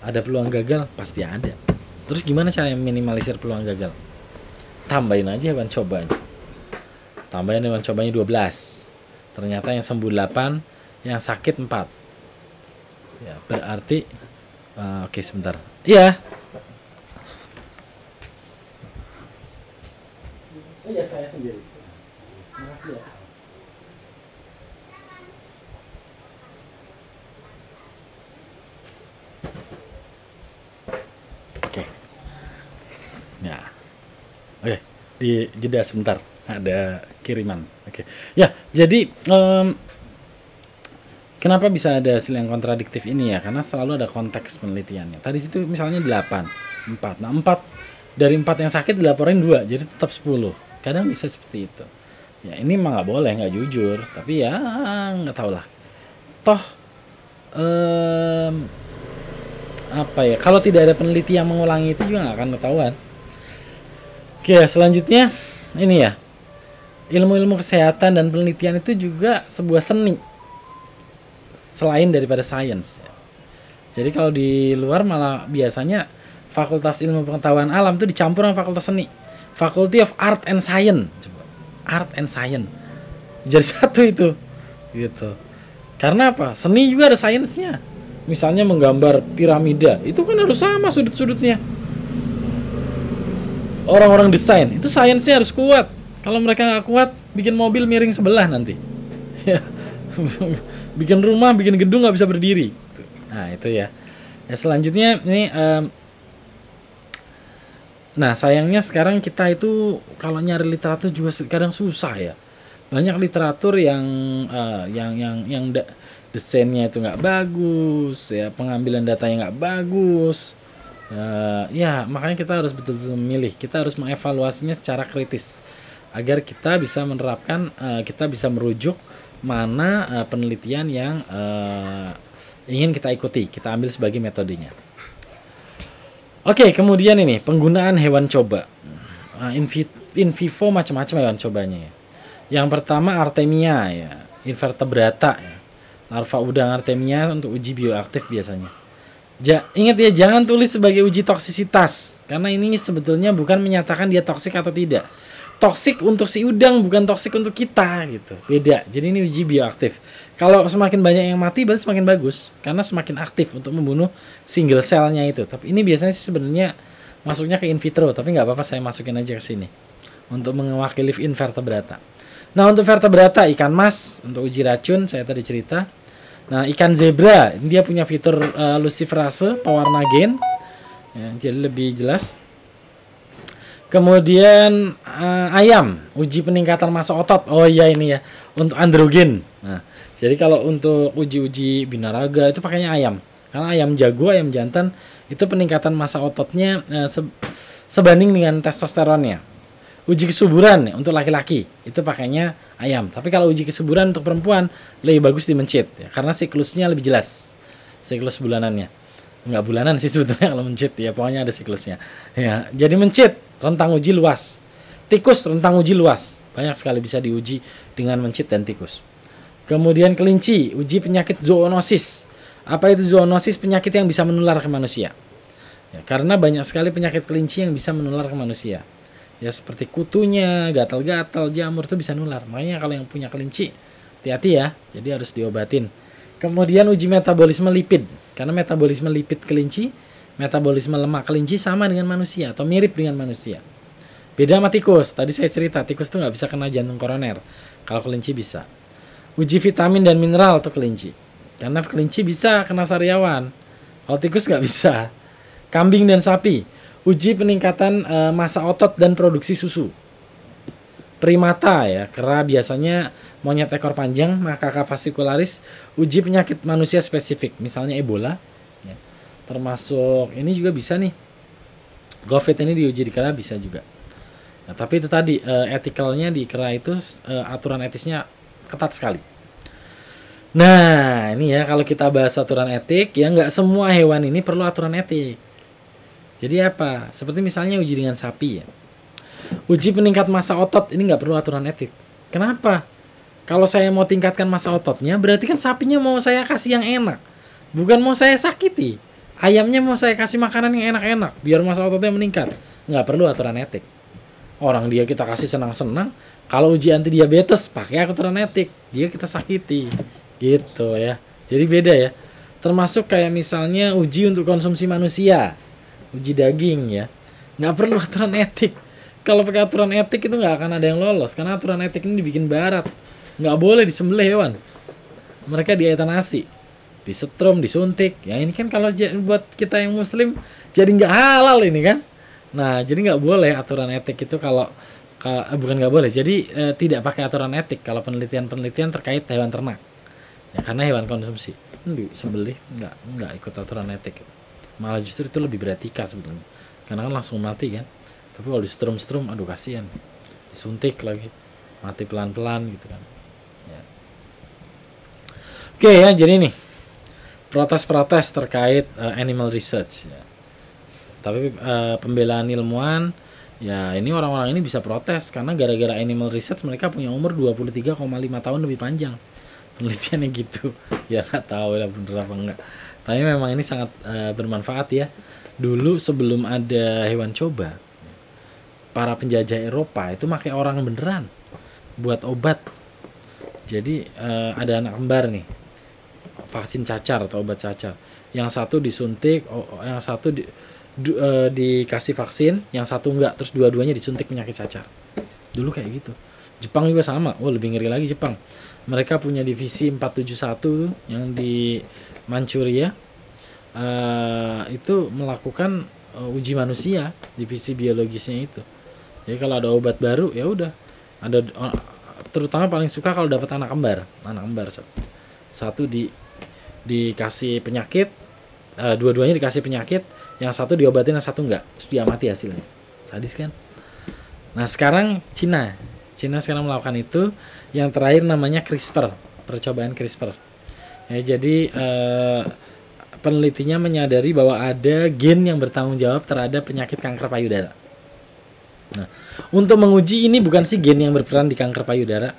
Ada peluang gagal? Pasti ada. Terus gimana cara minimalisir peluang gagal? Tambahin aja hewan cobanya. Tambahin hewan cobanya 12. Ternyata yang sembuh 8, yang sakit 4. Ya, berarti oke, sebentar. Iya. Iya, saya sendiri. Makasih ya. Ya, oke, di jeda sebentar, ada kiriman. Oke, ya, jadi kenapa bisa ada hasil yang kontradiktif ini ya? Karena selalu ada konteks penelitiannya. Tadi situ misalnya 8, 4. Nah, 4 dari 4 yang sakit dilaporin 2, jadi tetap 10. Kadang bisa seperti itu. Ya, ini mah nggak boleh, nggak jujur. Tapi ya nggak tahu lah. Toh apa ya? Kalau tidak ada peneliti yang mengulangi itu juga nggak akan ketahuan. Oke, selanjutnya ini ya. ilmu-ilmu kesehatan dan penelitian itu juga sebuah seni selain daripada sains. Jadi kalau di luar malah biasanya Fakultas Ilmu Pengetahuan Alam itu dicampur sama Fakultas Seni, Faculty of Art and Science, Art and Science, jadi satu itu, gitu. Karena apa? Seni juga ada sainsnya. Misalnya menggambar piramida, itu kan harus sama sudut-sudutnya. Orang-orang desain itu sainsnya harus kuat. Kalau mereka nggak kuat, bikin mobil miring sebelah nanti. Bikin rumah, bikin gedung nggak bisa berdiri. Nah itu ya. Ya selanjutnya ini, nah sayangnya sekarang kita itu kalau nyari literatur juga kadang susah ya. Banyak literatur yang desainnya itu nggak bagus, ya pengambilan datanya nggak bagus. Ya makanya kita harus betul-betul memilih. Kita harus mengevaluasinya secara kritis agar kita bisa menerapkan, kita bisa merujuk mana penelitian yang ingin kita ikuti, kita ambil sebagai metodenya. Oke, kemudian ini penggunaan hewan coba. In vivo macam-macam hewan cobanya ya. Yang pertama Artemia ya, invertebrata ya. Larva udang Artemia untuk uji bioaktif biasanya. Ingat ya, jangan tulis sebagai uji toksisitas karena ini sebetulnya bukan menyatakan dia toksik atau tidak. Toksik untuk si udang, bukan toksik untuk kita gitu. Beda. Jadi ini uji bioaktif. Kalau semakin banyak yang mati berarti semakin bagus karena semakin aktif untuk membunuh single cell-nya itu. Tapi ini biasanya sih sebenarnya masuknya ke in vitro, tapi nggak apa-apa saya masukin aja ke sini untuk mewakili invertebrata. Nah, untuk vertebrata ikan mas untuk uji racun saya tadi cerita. Nah, ikan zebra dia punya fitur luciferase pewarna gen. Ya, jadi lebih jelas. Kemudian ayam, uji peningkatan massa otot. Oh iya ini ya, untuk androgen. Nah, jadi kalau untuk uji-uji binaraga itu pakainya ayam. Karena ayam jago, ayam jantan itu peningkatan massa ototnya sebanding dengan testosteronnya. Uji kesuburan untuk laki-laki itu pakainya ayam. Tapi kalau uji kesuburan untuk perempuan lebih bagus di mencit ya, karena siklusnya lebih jelas. Siklus bulanannya. Enggak bulanan sih sebetulnya kalau mencit ya, pokoknya ada siklusnya. Ya, jadi mencit rentang uji luas. Tikus rentang uji luas. Banyak sekali bisa diuji dengan mencit dan tikus. Kemudian kelinci, uji penyakit zoonosis. Apa itu zoonosis? Penyakit yang bisa menular ke manusia. Ya, karena banyak sekali penyakit kelinci yang bisa menular ke manusia. Ya seperti kutunya, gatal-gatal, jamur itu bisa nular. Makanya kalau yang punya kelinci, hati-hati ya. Jadi harus diobatin. Kemudian uji metabolisme lipid. Karena metabolisme lipid kelinci, metabolisme lemak kelinci sama dengan manusia atau mirip dengan manusia. Beda sama tikus. Tadi saya cerita, tikus tuh nggak bisa kena jantung koroner. Kalau kelinci bisa. Uji vitamin dan mineral untuk kelinci. Karena kelinci bisa kena sariawan. Kalau tikus nggak bisa. Kambing dan sapi. Uji peningkatan massa otot dan produksi susu. Primata ya, kera biasanya monyet ekor panjang, Macaca fascicularis, uji penyakit manusia spesifik, misalnya Ebola. Ya. Termasuk ini juga bisa nih. COVID ini diuji di kera bisa juga. Nah, tapi itu tadi etikalnya di kera itu aturan etisnya ketat sekali. Nah, ini ya kalau kita bahas aturan etik, ya nggak semua hewan ini perlu aturan etik. Jadi apa? Seperti misalnya uji dengan sapi ya. Uji peningkat massa otot ini nggak perlu aturan etik. Kenapa? Kalau saya mau tingkatkan massa ototnya, berarti kan sapinya mau saya kasih yang enak, bukan mau saya sakiti. Ayamnya mau saya kasih makanan yang enak-enak, biar massa ototnya meningkat. Nggak perlu aturan etik. Orang dia kita kasih senang-senang. Kalau uji anti diabetes pakai aturan etik, dia kita sakiti, gitu ya. Jadi beda ya. Termasuk kayak misalnya uji untuk konsumsi manusia. Uji daging ya, nggak perlu aturan etik. Kalau pakai aturan etik itu nggak akan ada yang lolos karena aturan etik ini dibikin barat. Nggak boleh disembelih hewan, mereka dietanasi, disetrum, disuntik. Ya ini kan kalau buat kita yang muslim jadi nggak halal ini kan. Nah jadi nggak boleh aturan etik itu kalau bukan nggak boleh. Jadi tidak pakai aturan etik kalau penelitian terkait hewan ternak. Ya karena hewan konsumsi disembelih nggak ikut aturan etik. Malah justru itu lebih beretika sebetulnya karena kan langsung mati kan. Tapi kalau di strum aduh kasihan, disuntik lagi mati pelan-pelan gitu kan ya. Oke ya, jadi nih protes-protes terkait animal research ya. Tapi pembelaan ilmuwan Ya ini orang-orang ini bisa protes karena gara-gara animal research mereka punya umur 23,5 tahun lebih panjang. Penelitiannya gitu. Ya nggak tahu lah bener apa enggak. Tapi memang ini sangat bermanfaat ya. Dulu sebelum ada hewan coba, para penjajah Eropa itu pakai orang beneran buat obat. Jadi ada anak kembar nih, vaksin cacar atau obat cacar. Yang satu disuntik, yang satu dikasih vaksin, yang satu enggak, terus dua-duanya disuntik penyakit cacar. Dulu kayak gitu. Jepang juga sama. Lebih ngeri lagi Jepang. Mereka punya divisi 471 yang di Manchuria. Itu melakukan uji manusia, divisi biologisnya itu. Jadi kalau ada obat baru ya udah. Ada terutama paling suka kalau dapat anak kembar. Satu dikasih penyakit, dua-duanya dikasih penyakit, yang satu diobatin, yang satu enggak, terus diamati hasilnya. Sadis kan? Nah sekarang Cina sekarang melakukan itu. Yang terakhir namanya CRISPR, percobaan CRISPR ya. Jadi penelitinya menyadari bahwa ada gen yang bertanggung jawab terhadap penyakit kanker payudara. Nah untuk menguji ini bukan sih gen yang berperan di kanker payudara,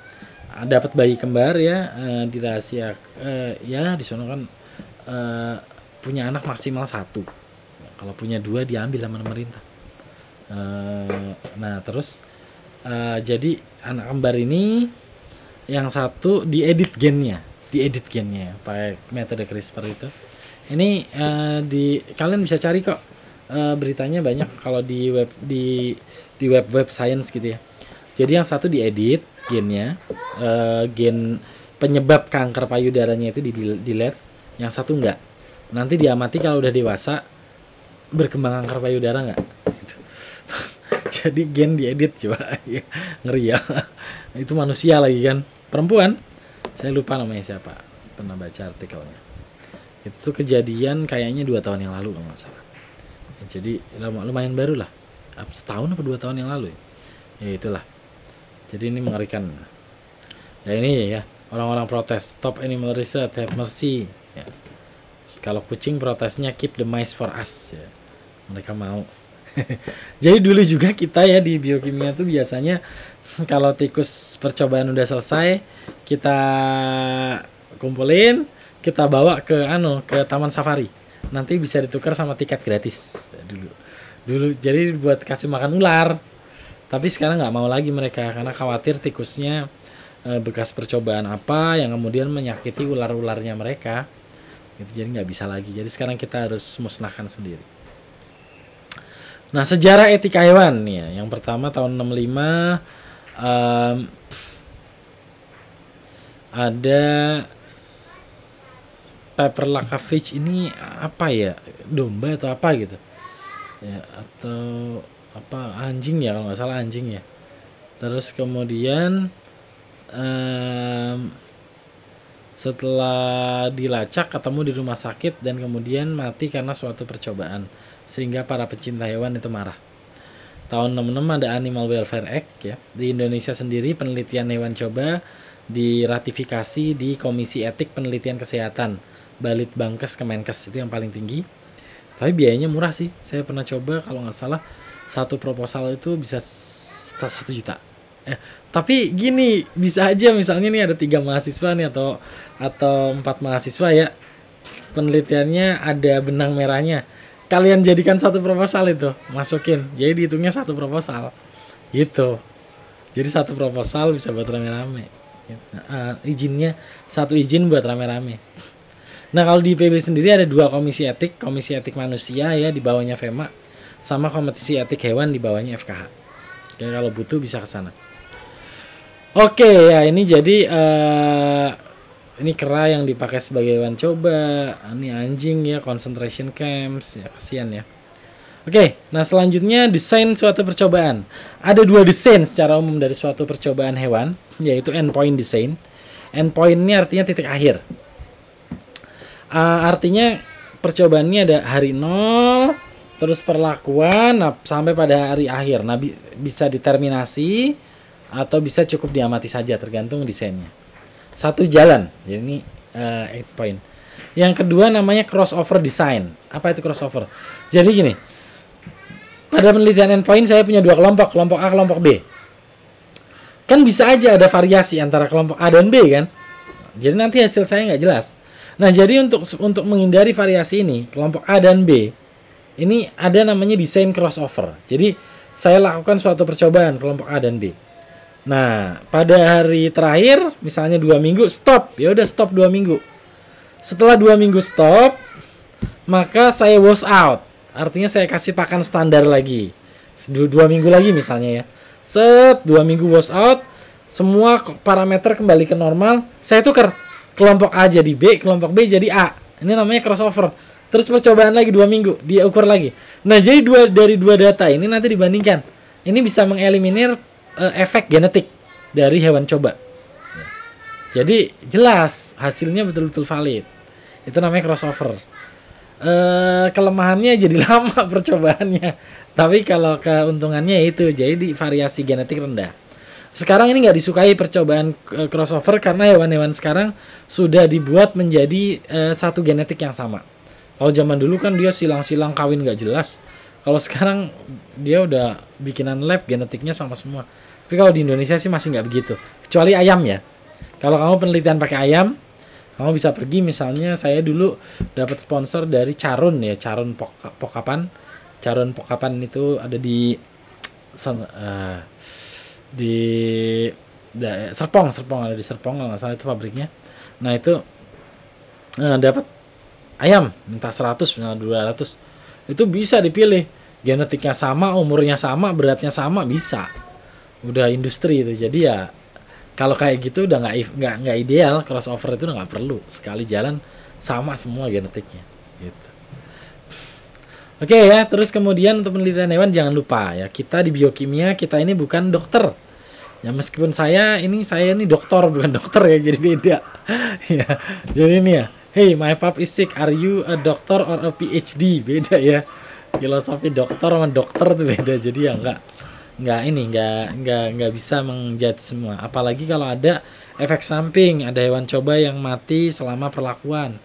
dapat bayi kembar ya, di rahasia ya di sana kan punya anak maksimal 1. Kalau punya 2 diambil sama pemerintah. Nah terus jadi anak kembar ini yang satu diedit gennya pakai metode CRISPR itu. Ini kalian bisa cari kok beritanya banyak kalau di web science gitu ya. Jadi yang satu diedit gennya, gen penyebab kanker payudaranya itu delete, yang satu enggak. Nanti diamati kalau udah dewasa berkembang kanker payudara enggak. Jadi gen diedit coba. Ngeri ya. Itu manusia lagi kan, perempuan. Saya lupa namanya siapa. Pernah baca artikelnya. Itu tuh kejadian kayaknya 2 tahun yang lalu kalau nggak salah. Jadi lumayan baru lah. Setahun apa 2 tahun yang lalu ya. Ya itulah. Jadi ini mengerikan. Ya ini ya, orang-orang protes, stop animal research, have mercy. Ya. Kalau kucing protesnya keep the mice for us. Ya. Mereka mau. Jadi dulu juga kita ya di biokimia tuh biasanya kalau tikus percobaan udah selesai, kita kumpulin, kita bawa ke taman safari. Nanti bisa ditukar sama tiket gratis. Dulu jadi buat kasih makan ular. Tapi sekarang nggak mau lagi mereka karena khawatir tikusnya bekas percobaan apa yang kemudian menyakiti ular-ularnya mereka. Gitu, jadi nggak bisa lagi. Jadi sekarang kita harus musnahkan sendiri. Nah, sejarah etika hewan nih ya. Yang pertama tahun 65 ada Paperlakavich, ini apa ya? Domba atau apa gitu. Ya, atau apa anjing ya kalau nggak salah anjing ya. Terus kemudian setelah dilacak ketemu di rumah sakit dan kemudian mati karena suatu percobaan. Sehingga para pecinta hewan itu marah. Tahun 66 ada Animal Welfare Act ya. Di Indonesia sendiri penelitian hewan coba diratifikasi di Komisi Etik Penelitian Kesehatan Balitbangkes Kemenkes, itu yang paling tinggi. Tapi biayanya murah sih. Saya pernah coba kalau nggak salah satu proposal itu bisa 1 juta. Tapi gini, bisa aja misalnya nih ada 3 mahasiswa nih atau 4 mahasiswa ya. Penelitiannya ada benang merahnya. Kalian jadikan satu proposal itu, masukin. Jadi dihitungnya satu proposal. Gitu. Jadi satu proposal bisa buat rame-rame. Izinnya satu izin buat rame-rame. Nah, kalau di IPB sendiri ada 2 komisi etik, komisi etik manusia ya di bawahnya FEMA, sama komisi etik hewan di bawahnya FKH. Jadi kalau butuh bisa ke sana. Oke, ya ini jadi ini kera yang dipakai sebagai hewan coba, ini anjing ya, concentration camps ya, kasihan ya. Oke, nah selanjutnya desain suatu percobaan. Ada 2 desain secara umum dari suatu percobaan hewan, yaitu endpoint design. Endpoint ini artinya titik akhir. Artinya percobaannya ada hari 0, terus perlakuan sampai pada hari akhir. Nah, bisa diterminasi atau bisa cukup diamati saja tergantung desainnya. Satu jalan, jadi ini endpoint. Yang kedua namanya crossover design. Apa itu crossover? Jadi gini, pada penelitian endpoint saya punya dua kelompok, kelompok A, kelompok B. Kan bisa aja ada variasi antara kelompok A dan B kan. Jadi nanti hasil saya nggak jelas. Nah, jadi untuk menghindari variasi ini, kelompok A dan B, ini ada namanya desain crossover. Jadi saya lakukan suatu percobaan kelompok A dan B. Nah, pada hari terakhir, misalnya 2 minggu, stop. Ya udah stop 2 minggu. Setelah 2 minggu stop, maka saya wash out. Artinya saya kasih pakan standar lagi. 2 minggu lagi misalnya ya. 2 minggu wash out, semua parameter kembali ke normal, saya tukar. Kelompok A jadi B, kelompok B jadi A. Ini namanya crossover. Terus percobaan lagi 2 minggu, dia ukur lagi. Nah, jadi dari dua data ini nanti dibandingkan. Ini bisa mengeliminir efek genetik dari hewan coba. Jadi jelas hasilnya betul-betul valid. Itu namanya crossover. Kelemahannya jadi lama percobaannya. Tapi kalau keuntungannya itu, jadi variasi genetik rendah. Sekarang ini nggak disukai percobaan crossover karena hewan-hewan sekarang sudah dibuat menjadi satu genetik yang sama. Kalau zaman dulu kan dia silang-silang kawin nggak jelas. Kalau sekarang dia udah bikinan lab genetiknya sama semua. Tapi kalau di Indonesia sih masih nggak begitu. Kecuali ayam ya. Kalau kamu penelitian pakai ayam, kamu bisa pergi misalnya saya dulu dapat sponsor dari Carun ya, Carun Pokapan. Carun Pokapan itu ada di Serpong ada di Serpong kalau nggak salah itu pabriknya. Nah itu dapat ayam minta 100 misalnya 200 itu bisa dipilih, genetiknya sama, umurnya sama, beratnya sama, bisa. Udah industri itu. Jadi ya kalau kayak gitu udah nggak ideal, crossover itu udah nggak perlu, sekali jalan sama semua genetiknya gitu. Oke ya, terus kemudian untuk penelitian hewan jangan lupa ya, kita di biokimia kita ini bukan dokter. Ya meskipun saya ini dokter bukan dokter ya, jadi beda. Ya, jadi ini ya, hey my pup is sick, are you a doctor or a PhD? Beda ya. Filosofi dokter sama dokter itu beda. Jadi ya nggak bisa menjudge semua. Apalagi kalau ada efek samping, ada hewan coba yang mati selama perlakuan.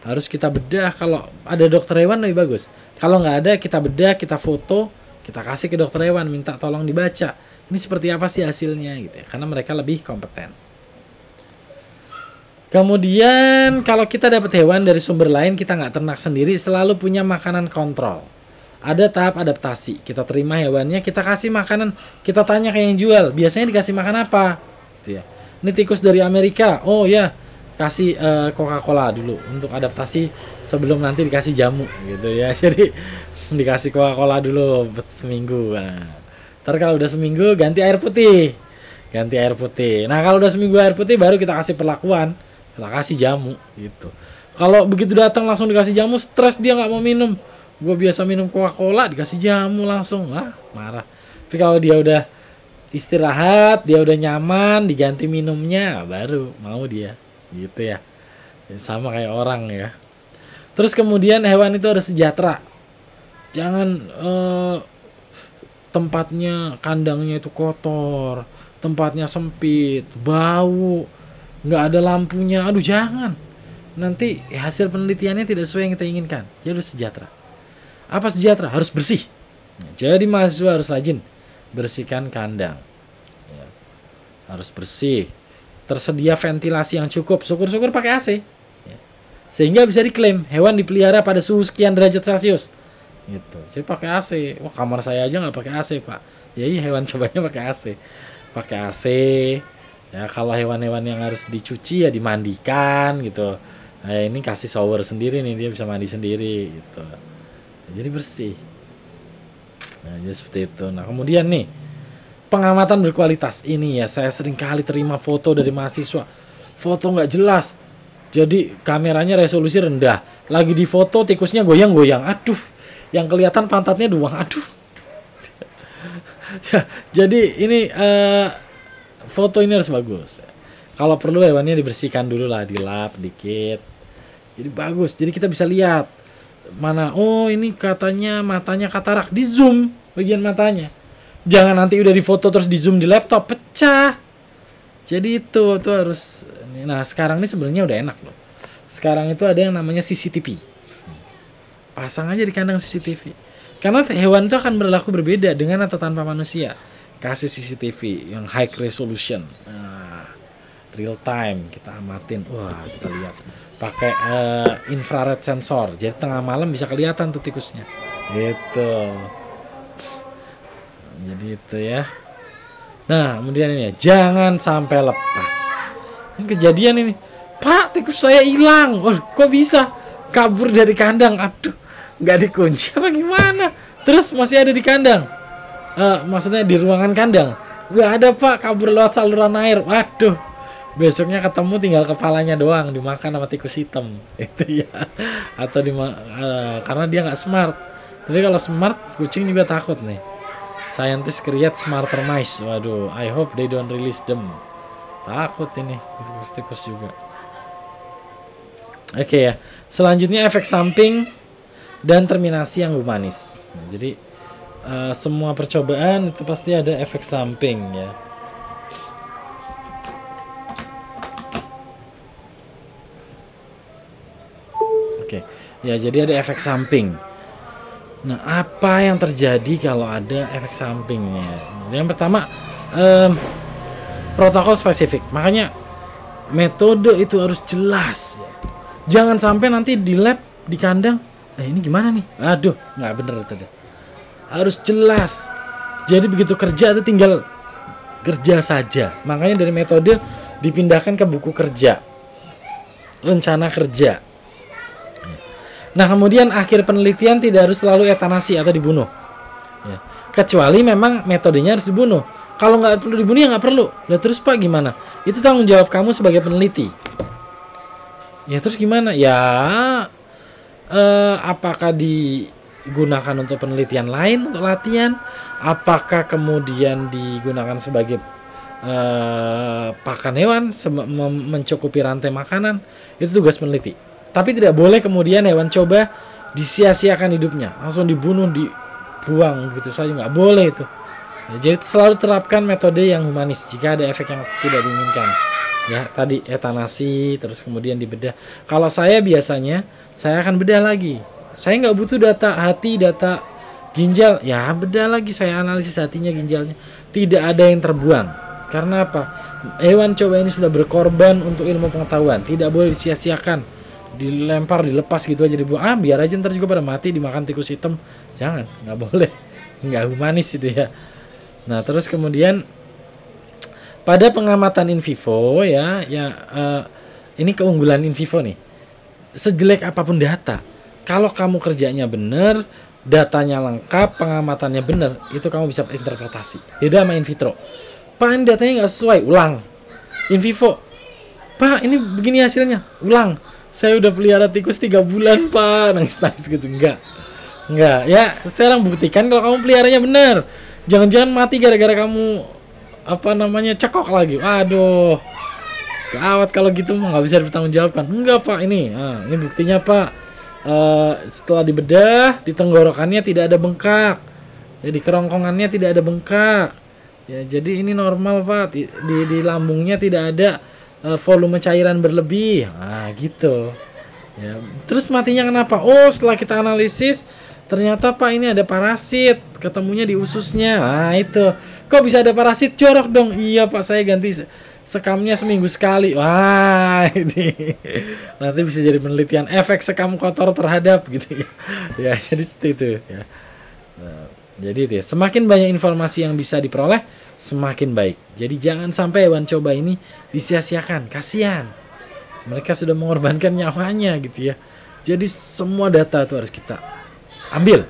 Harus kita bedah. Kalau ada dokter hewan lebih bagus. Kalau nggak ada, kita bedah, kita foto, kita kasih ke dokter hewan, minta tolong dibaca. Ini seperti apa sih hasilnya gitu ya, karena mereka lebih kompeten. Kemudian kalau kita dapat hewan dari sumber lain, kita nggak ternak sendiri, selalu punya makanan kontrol. Ada tahap adaptasi. Kita terima hewannya, kita kasih makanan, kita tanya ke yang jual, biasanya dikasih makan apa? Gitu ya. Ini tikus dari Amerika, oh ya kasih Coca-Cola dulu untuk adaptasi sebelum nanti dikasih jamu gitu ya. Jadi dikasih Coca-Cola dulu seminggu. Nah, ntar kalau udah seminggu ganti air putih. Nah kalau udah seminggu air putih baru kita kasih perlakuan, kita kasih jamu gitu. Kalau begitu datang langsung dikasih jamu, stres dia nggak mau minum. Gue biasa minum Coca-Cola dikasih jamu langsung, marah. Tapi kalau dia udah istirahat, dia udah nyaman, diganti minumnya, baru mau dia gitu ya. Sama kayak orang ya. Terus kemudian hewan itu harus sejahtera. Jangan tempatnya, kandangnya itu kotor, tempatnya sempit, bau, nggak ada lampunya. Aduh jangan. Nanti hasil penelitiannya tidak sesuai yang kita inginkan. Ya harus sejahtera. Apa sejahtera? Harus bersih. Jadi mahasiswa harus rajin bersihkan kandang. Ya. Harus bersih. Tersedia ventilasi yang cukup. Syukur-syukur pakai AC. Ya. Sehingga bisa diklaim hewan dipelihara pada suhu sekian derajat Celcius. Gitu. Jadi pakai AC. Wah kamar saya aja nggak pakai AC pak. Ya iya hewan cobanya pakai AC. Pakai AC. Ya kalau hewan-hewan yang harus dicuci ya dimandikan gitu. Nah ini kasih shower sendiri nih, dia bisa mandi sendiri gitu. Jadi bersih. Nah jadi seperti itu. Nah kemudian nih pengamatan berkualitas ini ya, saya sering kali terima foto dari mahasiswa, foto nggak jelas, jadi kameranya resolusi rendah, lagi di foto tikusnya goyang-goyang, aduh, yang kelihatan pantatnya doang, aduh. Jadi ini foto ini harus bagus. Kalau perlu hewannya dibersihkan dulu lah, dilap dikit, jadi bagus. Jadi kita bisa lihat mana, oh ini katanya matanya katarak, di zoom bagian matanya. Jangan nanti udah difoto terus di zoom di laptop pecah. Jadi itu harus. Nah sekarang ini sebenarnya udah enak loh. Sekarang itu ada yang namanya CCTV. Pasang aja di kandang CCTV. Karena hewan itu akan berlaku berbeda dengan atau tanpa manusia. Kasih CCTV yang high resolution, real time kita amatin, wah kita lihat. Pakai infrared sensor, jadi tengah malam bisa kelihatan tuh tikusnya. Gitu. Jadi itu ya. Nah, kemudian ini ya, jangan sampai lepas. Ini kejadian ini. Pak, tikus saya hilang. Oh, kok bisa? Kabur dari kandang. Aduh, nggak dikunci apa gimana? Terus masih ada di kandang. Maksudnya di ruangan kandang. Nggak ada, Pak, kabur lewat saluran air. Waduh. Besoknya ketemu tinggal kepalanya doang dimakan sama tikus hitam. Itu ya. Atau karena dia nggak smart. Tapi kalau smart, kucing juga takut nih. Scientists create smarter mice. Waduh, I hope they don't release them. Takut ini tikus-tikus juga. Oke ya. Selanjutnya efek samping dan terminasi yang humanis. Nah, jadi semua percobaan itu pasti ada efek samping ya. Oke. Ya, jadi ada efek samping. Nah, apa yang terjadi kalau ada efek sampingnya? Yang pertama, protokol spesifik. Makanya metode itu harus jelas. Jangan sampai nanti di lab, di kandang, ini gimana nih? Aduh, nggak bener itu deh. Harus jelas. Jadi begitu kerja itu tinggal kerja saja. Makanya dari metode dipindahkan ke buku kerja, rencana kerja. Nah, kemudian akhir penelitian tidak harus selalu eutanasi atau dibunuh. Ya. Kecuali memang metodenya harus dibunuh. Kalau nggak perlu dibunuh ya nggak perlu. Nah, terus Pak gimana? Itu tanggung jawab kamu sebagai peneliti. Ya terus gimana? Ya apakah digunakan untuk penelitian lain, untuk latihan? Apakah kemudian digunakan sebagai pakan hewan, mencukupi rantai makanan? Itu tugas peneliti. Tapi tidak boleh kemudian hewan coba disia-siakan hidupnya, langsung dibunuh, dibuang gitu saja, nggak boleh itu. Ya, jadi selalu terapkan metode yang humanis jika ada efek yang tidak diinginkan. Ya tadi eutanasi, terus kemudian dibedah. Kalau saya biasanya saya akan bedah lagi. Saya nggak butuh data hati, data ginjal, ya bedah lagi, saya analisis hatinya, ginjalnya. Tidak ada yang terbuang. Karena apa? Hewan coba ini sudah berkorban untuk ilmu pengetahuan, tidak boleh disia-siakan. Dilempar, dilepas gitu aja, dibuang. Biar aja ntar juga pada mati dimakan tikus hitam. Jangan, nggak boleh, nggak humanis itu ya. Nah terus kemudian pada pengamatan in vivo ya, ini keunggulan in vivo nih. Sejelek apapun data, kalau kamu kerjanya bener, datanya lengkap, pengamatannya bener, itu kamu bisa interpretasi. Beda sama in vitro. Pak, ini datanya nggak sesuai, ulang. In vivo, Pak, ini begini hasilnya, ulang. Saya udah pelihara tikus 3 bulan, Pak. Nangis-nangis gitu. Enggak. Ya, sekarang buktikan kalau kamu peliharanya benar. Jangan-jangan mati gara-gara kamu cekok lagi. Aduh. Gawat kalau gitu mah nggak bisa dipertanggungjawabkan. Enggak, Pak, ini. Nah, ini buktinya, Pak. Setelah dibedah, di tenggorokannya tidak ada bengkak. Ya, di kerongkongannya tidak ada bengkak. Ya, jadi ini normal, Pak. Di lambungnya tidak ada volume cairan berlebih. Nah gitu ya. Terus matinya kenapa? Oh, setelah kita analisis ternyata Pak ini ada parasit, ketemunya di ususnya. Nah itu, kok bisa ada parasit? Jorok dong. Iya Pak, saya ganti sekamnya seminggu sekali. Wah ini nanti bisa jadi penelitian efek sekam kotor terhadap gitu ya. Ya jadi seperti itu ya. Nah, jadi itu ya, semakin banyak informasi yang bisa diperoleh, semakin baik. Jadi jangan sampai hewan coba ini disia-siakan, kasihan. Mereka sudah mengorbankan nyawanya gitu ya. Jadi semua data itu harus kita ambil.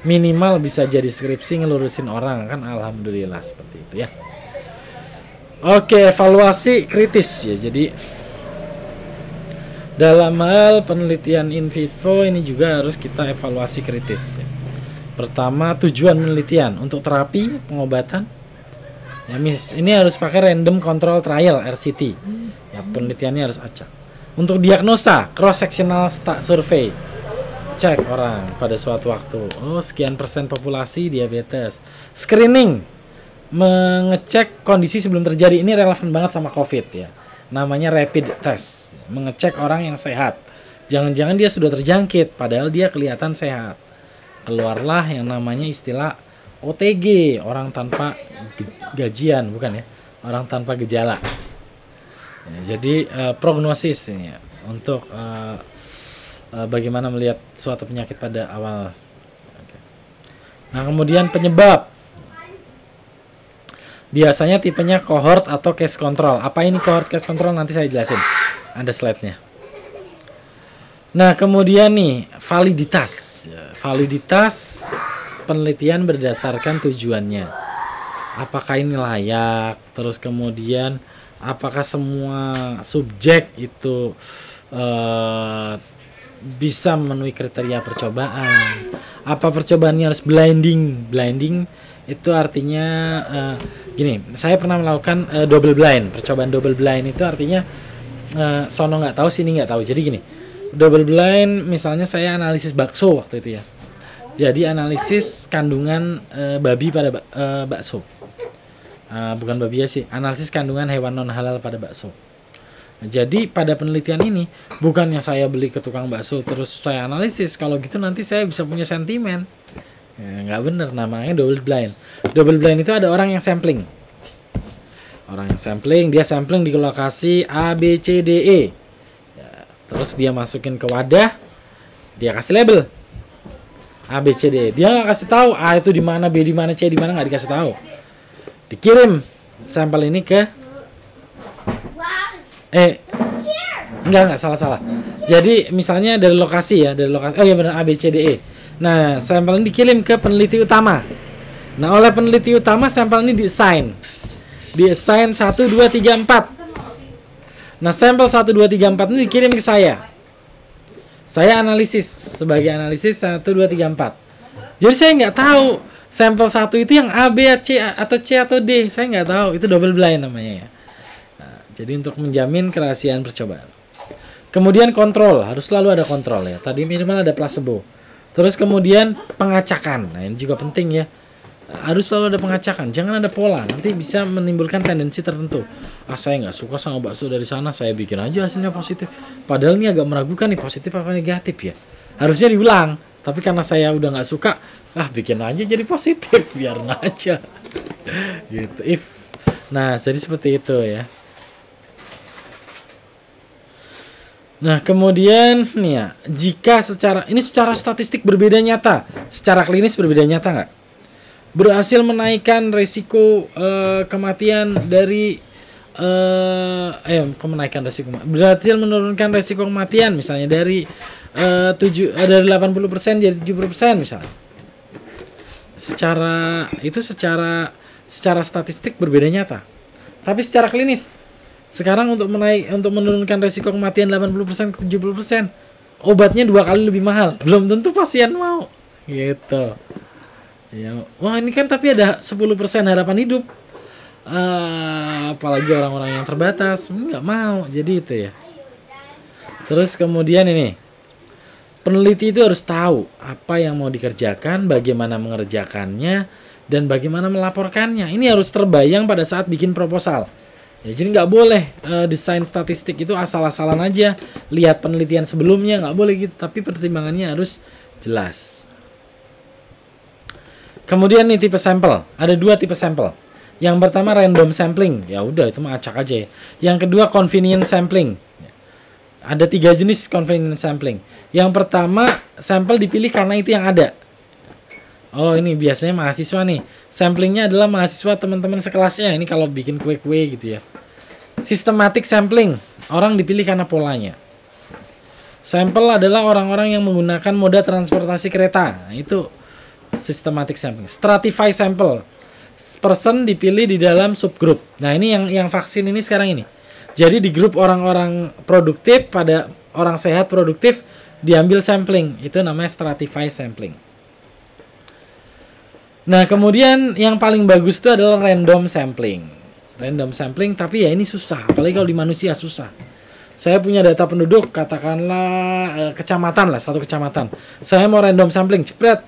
Minimal bisa jadi skripsi ngelurusin orang, kan alhamdulillah seperti itu ya. Oke, evaluasi kritis ya. Jadi dalam hal penelitian in vivo ini juga harus kita evaluasi kritis ya. Pertama, tujuan penelitian untuk terapi, pengobatan. Ya, ini harus pakai random control trial RCT. Ya, penelitiannya harus acak. Untuk diagnosa, cross sectional survey. Cek orang pada suatu waktu. Oh, sekian persen populasi diabetes. Screening, mengecek kondisi sebelum terjadi. Ini relevan banget sama COVID ya. Namanya rapid test. Mengecek orang yang sehat. Jangan-jangan dia sudah terjangkit padahal dia kelihatan sehat. keluarlah yang namanya istilah OTG, orang tanpa gajian, bukan ya, orang tanpa gejala. Ya, jadi prognosis ini ya, untuk bagaimana melihat suatu penyakit pada awal. Oke. Nah, kemudian penyebab. Biasanya tipenya cohort atau case control. Apa ini cohort case control? Nanti saya jelasin. Ada slide-nya. Nah, kemudian nih, validitas. Validitas penelitian berdasarkan tujuannya. Apakah ini layak? Terus kemudian apakah semua subjek itu bisa memenuhi kriteria percobaan? Apa percobaannya harus blinding? Blinding itu artinya gini, saya pernah melakukan double blind. Percobaan double blind itu artinya sono nggak tahu, sini nggak tahu. Jadi gini, double blind misalnya saya analisis bakso waktu itu ya. Jadi analisis kandungan babi pada bakso. Bukan babi ya sih, analisis kandungan hewan non halal pada bakso. Jadi pada penelitian ini bukannya saya beli ke tukang bakso terus saya analisis. Kalau gitu nanti saya bisa punya sentimen. Ya, nggak bener, namanya double blind. Double blind itu ada orang yang sampling. Orang yang sampling, dia sampling di lokasi A, B, C, D, E. Ya, terus dia masukin ke wadah, dia kasih label A, B, C, D, E. Dia nggak kasih tahu A itu di mana, B di mana, C di mana, nggak dikasih tahu. Dikirim sampel ini ke enggak salah. Jadi misalnya dari lokasi ya, dari lokasi. Oh iya benar, A, B, C, D, E. Nah, sampel ini dikirim ke peneliti utama. Nah, oleh peneliti utama sampel ini di-assign. Di-assign 1, 2, 3, 4. Nah, sampel 1, 2, 3, 4 ini dikirim ke saya. Saya analisis. Sebagai analisis 1, 2, 3, 4. Jadi saya nggak tahu sampel 1 itu yang A, B, C, atau C, atau D. Saya nggak tahu. Itu double blind namanya ya. Nah, jadi untuk menjamin kerahasiaan percobaan. Kemudian kontrol. Harus selalu ada kontrol ya. Tadi minimal ada placebo. Terus kemudian pengacakan. Nah, ini juga penting ya. Harus selalu ada pengacakan. Jangan ada pola. Nanti bisa menimbulkan tendensi tertentu. Saya nggak suka sama bakso dari sana. Saya bikin aja hasilnya positif. Padahal ini agak meragukan nih, positif apa negatif ya. Harusnya diulang. Tapi karena saya udah nggak suka, bikin aja jadi positif. Biarin aja. Gitu. Nah, jadi seperti itu ya. Nah, kemudian nih ya, jika secara statistik berbeda nyata, secara klinis berbeda nyata nggak? Berhasil menaikkan resiko kematian dari berhasil menurunkan resiko kematian misalnya dari 80% jadi 70% misalnya. Secara statistik berbeda nyata. Tapi secara klinis sekarang untuk menurunkan resiko kematian 80% ke 70%, obatnya 2 kali lebih mahal. Belum tentu pasien mau. Gitu. Ya, wah ini kan tapi ada 10% harapan hidup. Apalagi orang-orang yang terbatas, nggak mau. Jadi itu ya. Terus kemudian ini, peneliti itu harus tahu apa yang mau dikerjakan, bagaimana mengerjakannya, dan bagaimana melaporkannya. Ini harus terbayang pada saat bikin proposal. Ya, jadi nggak boleh desain statistik itu asal-asalan aja, lihat penelitian sebelumnya, nggak boleh gitu, tapi pertimbangannya harus jelas. Kemudian nih tipe sampel, ada 2 tipe sampel. Yang pertama random sampling, ya udah itu mah acak aja ya. Yang kedua convenient sampling. Ada 3 jenis convenient sampling. Yang pertama sampel dipilih karena itu yang ada. Oh ini biasanya mahasiswa nih. Samplingnya adalah mahasiswa teman-teman sekelasnya. Ini kalau bikin kue-kue gitu ya. Systematic sampling. Orang dipilih karena polanya. Sampel adalah orang-orang yang menggunakan moda transportasi kereta. Nah, itu systematic sampling. Stratify sample. Person dipilih di dalam subgroup. Nah ini yang vaksin ini sekarang ini. Jadi di grup orang-orang produktif pada orang sehat produktif diambil sampling. Itu namanya stratify sampling. Nah, kemudian yang paling bagus itu adalah random sampling. Random sampling, tapi ya ini susah. Apalagi kalau di manusia susah. Saya punya data penduduk, katakanlah kecamatan lah, 1 kecamatan. Saya mau random sampling, cepet.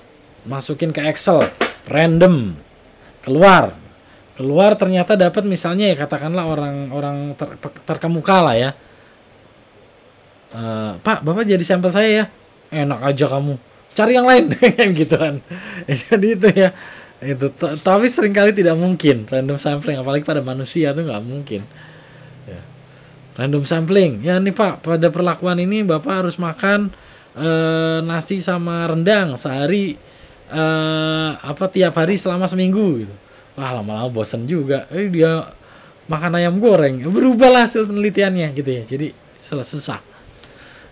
Masukin ke Excel. Random. Keluar ternyata dapat misalnya ya katakanlah orang terkemuka lah ya. Pak, Bapak jadi sampel saya ya. Enak aja kamu. cari yang lain kan gitu kan. Jadi itu ya itu tapi seringkali tidak mungkin random sampling, apalagi pada manusia tuh nggak mungkin ya. Random sampling ya, nih Pak, pada perlakuan ini Bapak harus makan nasi sama rendang sehari, tiap hari selama seminggu gitu. Wah, lama-lama bosen juga. Dia makan ayam goreng, berubahlah hasil penelitiannya gitu ya. Jadi susah.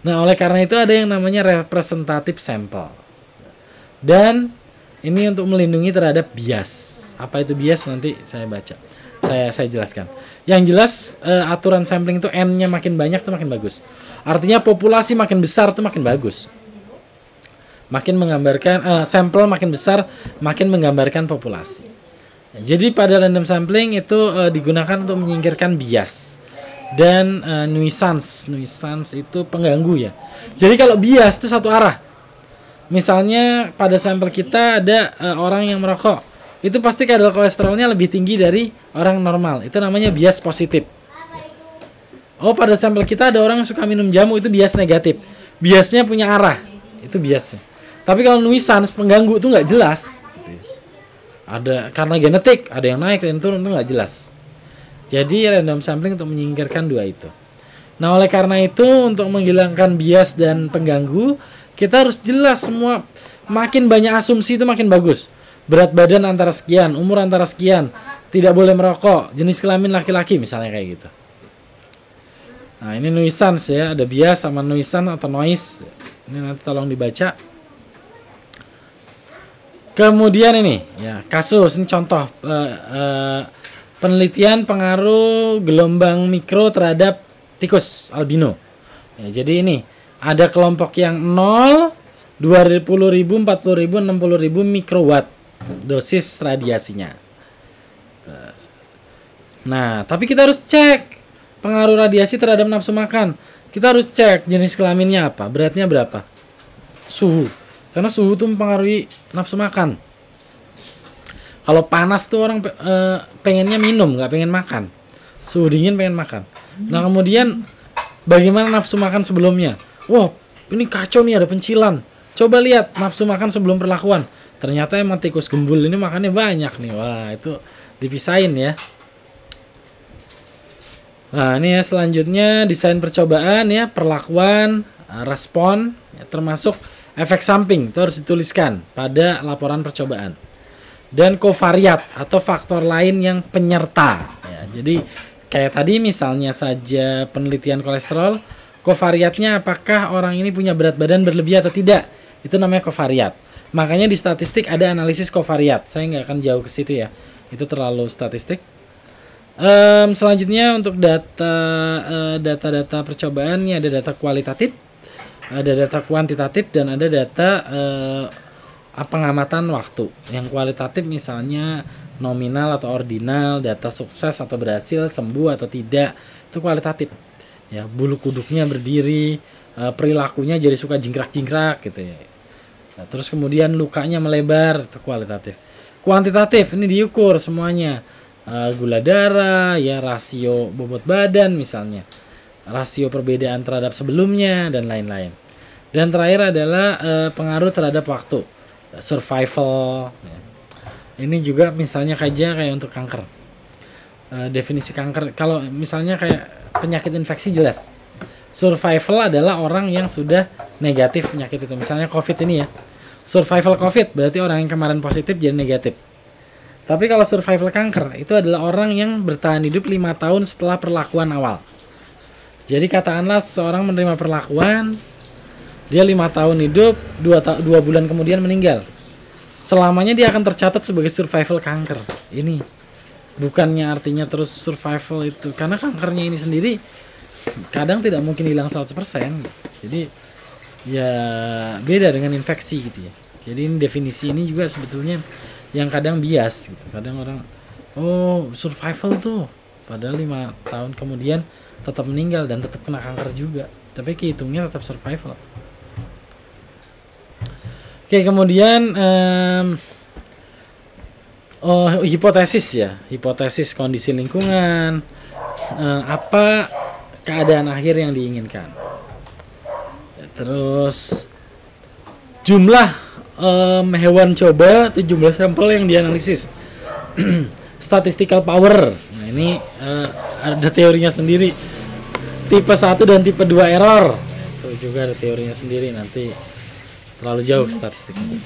Nah, oleh karena itu ada yang namanya representative sample. Dan ini untuk melindungi terhadap bias. Apa itu bias nanti saya baca. Saya jelaskan. Yang jelas aturan sampling itu N-nya makin banyak tuh makin bagus. Artinya populasi makin besar tuh makin bagus. Makin menggambarkan sampel makin besar makin menggambarkan populasi. Jadi pada random sampling itu digunakan untuk menyingkirkan bias dan nuisance. Nuisance itu pengganggu ya. Jadi kalau bias itu satu arah. Misalnya pada sampel kita ada orang yang merokok, itu pasti kadar kolesterolnya lebih tinggi dari orang normal. Itu namanya bias positif. Oh, pada sampel kita ada orang yang suka minum jamu, itu bias negatif. Biasnya punya arah, itu biasnya. Tapi kalau nuisance, pengganggu itu nggak jelas. Ada karena genetik, ada yang naik dan turun, itu nggak jelas. Jadi random sampling untuk menyingkirkan dua itu. Nah, oleh karena itu untuk menghilangkan bias dan pengganggu, kita harus jelas semua. Makin banyak asumsi itu makin bagus. Berat badan antara sekian, umur antara sekian, tidak boleh merokok, jenis kelamin laki-laki misalnya kayak gitu. Nah, ini nuisance ya, ada bias sama nuisance atau noise. Ini nanti tolong dibaca. Kemudian ini ya, kasus ini contoh penelitian pengaruh gelombang mikro terhadap tikus albino. Ya, jadi ini ada kelompok yang 0, 20.000, 40.000, 60.000 mikrowatt dosis radiasinya. Nah, tapi kita harus cek pengaruh radiasi terhadap nafsu makan. Kita harus cek jenis kelaminnya apa, beratnya berapa, suhu. Karena suhu itu mempengaruhi nafsu makan. Kalau panas tuh orang pengennya minum, nggak pengen makan. Suhu dingin pengen makan. Nah, kemudian bagaimana nafsu makan sebelumnya? Wah, ini kacau nih, ada pencilan. Coba lihat nafsu makan sebelum perlakuan. Ternyata emang tikus gembul ini makannya banyak nih. Wah, itu dipisahin ya. Nah, ini ya selanjutnya desain percobaan ya, perlakuan, respon, ya, termasuk efek samping. Itu harus dituliskan pada laporan percobaan. Dan kovariat atau faktor lain yang penyerta. Ya, jadi kayak tadi misalnya saja penelitian kolesterol, kovariatnya apakah orang ini punya berat badan berlebih atau tidak. Itu namanya kovariat. Makanya di statistik ada analisis kovariat. Saya nggak akan jauh ke situ ya. Itu terlalu statistik. Selanjutnya untuk data percobaan ini ada data kualitatif, ada data kuantitatif, dan ada data pengamatan waktu. Yang kualitatif misalnya nominal atau ordinal, data sukses atau berhasil, sembuh atau tidak, itu kualitatif. Ya, bulu kuduknya berdiri, perilakunya jadi suka jingkrak-jingkrak gitu ya. Nah, terus kemudian lukanya melebar, itu kualitatif. Kuantitatif ini diukur semuanya. Gula darah, ya rasio bobot badan misalnya, rasio perbedaan terhadap sebelumnya dan lain-lain. Dan terakhir adalah pengaruh terhadap waktu, survival. Ya. Ini juga misalnya kayak untuk kanker. Definisi kanker, kalau misalnya kayak penyakit infeksi jelas. Survival adalah orang yang sudah negatif penyakit itu. Misalnya COVID ini ya. Survival COVID berarti orang yang kemarin positif jadi negatif. Tapi kalau survival kanker itu adalah orang yang bertahan hidup 5 tahun setelah perlakuan awal. Jadi katakanlah seorang menerima perlakuan, dia 5 tahun hidup, 2 bulan kemudian meninggal. Selamanya dia akan tercatat sebagai survival kanker. Ini bukannya artinya terus survival itu, karena kankernya ini sendiri kadang tidak mungkin hilang 100%. Jadi ya beda dengan infeksi gitu ya. Jadi ini definisi ini juga sebetulnya yang kadang bias gitu. Kadang orang survival tuh padahal 5 tahun kemudian tetap meninggal dan tetap kena kanker juga, tapi kehitungnya tetap survival. Oke, kemudian hipotesis ya, hipotesis kondisi lingkungan, apa keadaan akhir yang diinginkan. Terus jumlah hewan coba atau jumlah sampel yang dianalisis. Statistical power. Nah, ini ada teorinya sendiri. Tipe 1 dan tipe 2 error. Itu juga ada teorinya sendiri, nanti terlalu jauh statistiknya.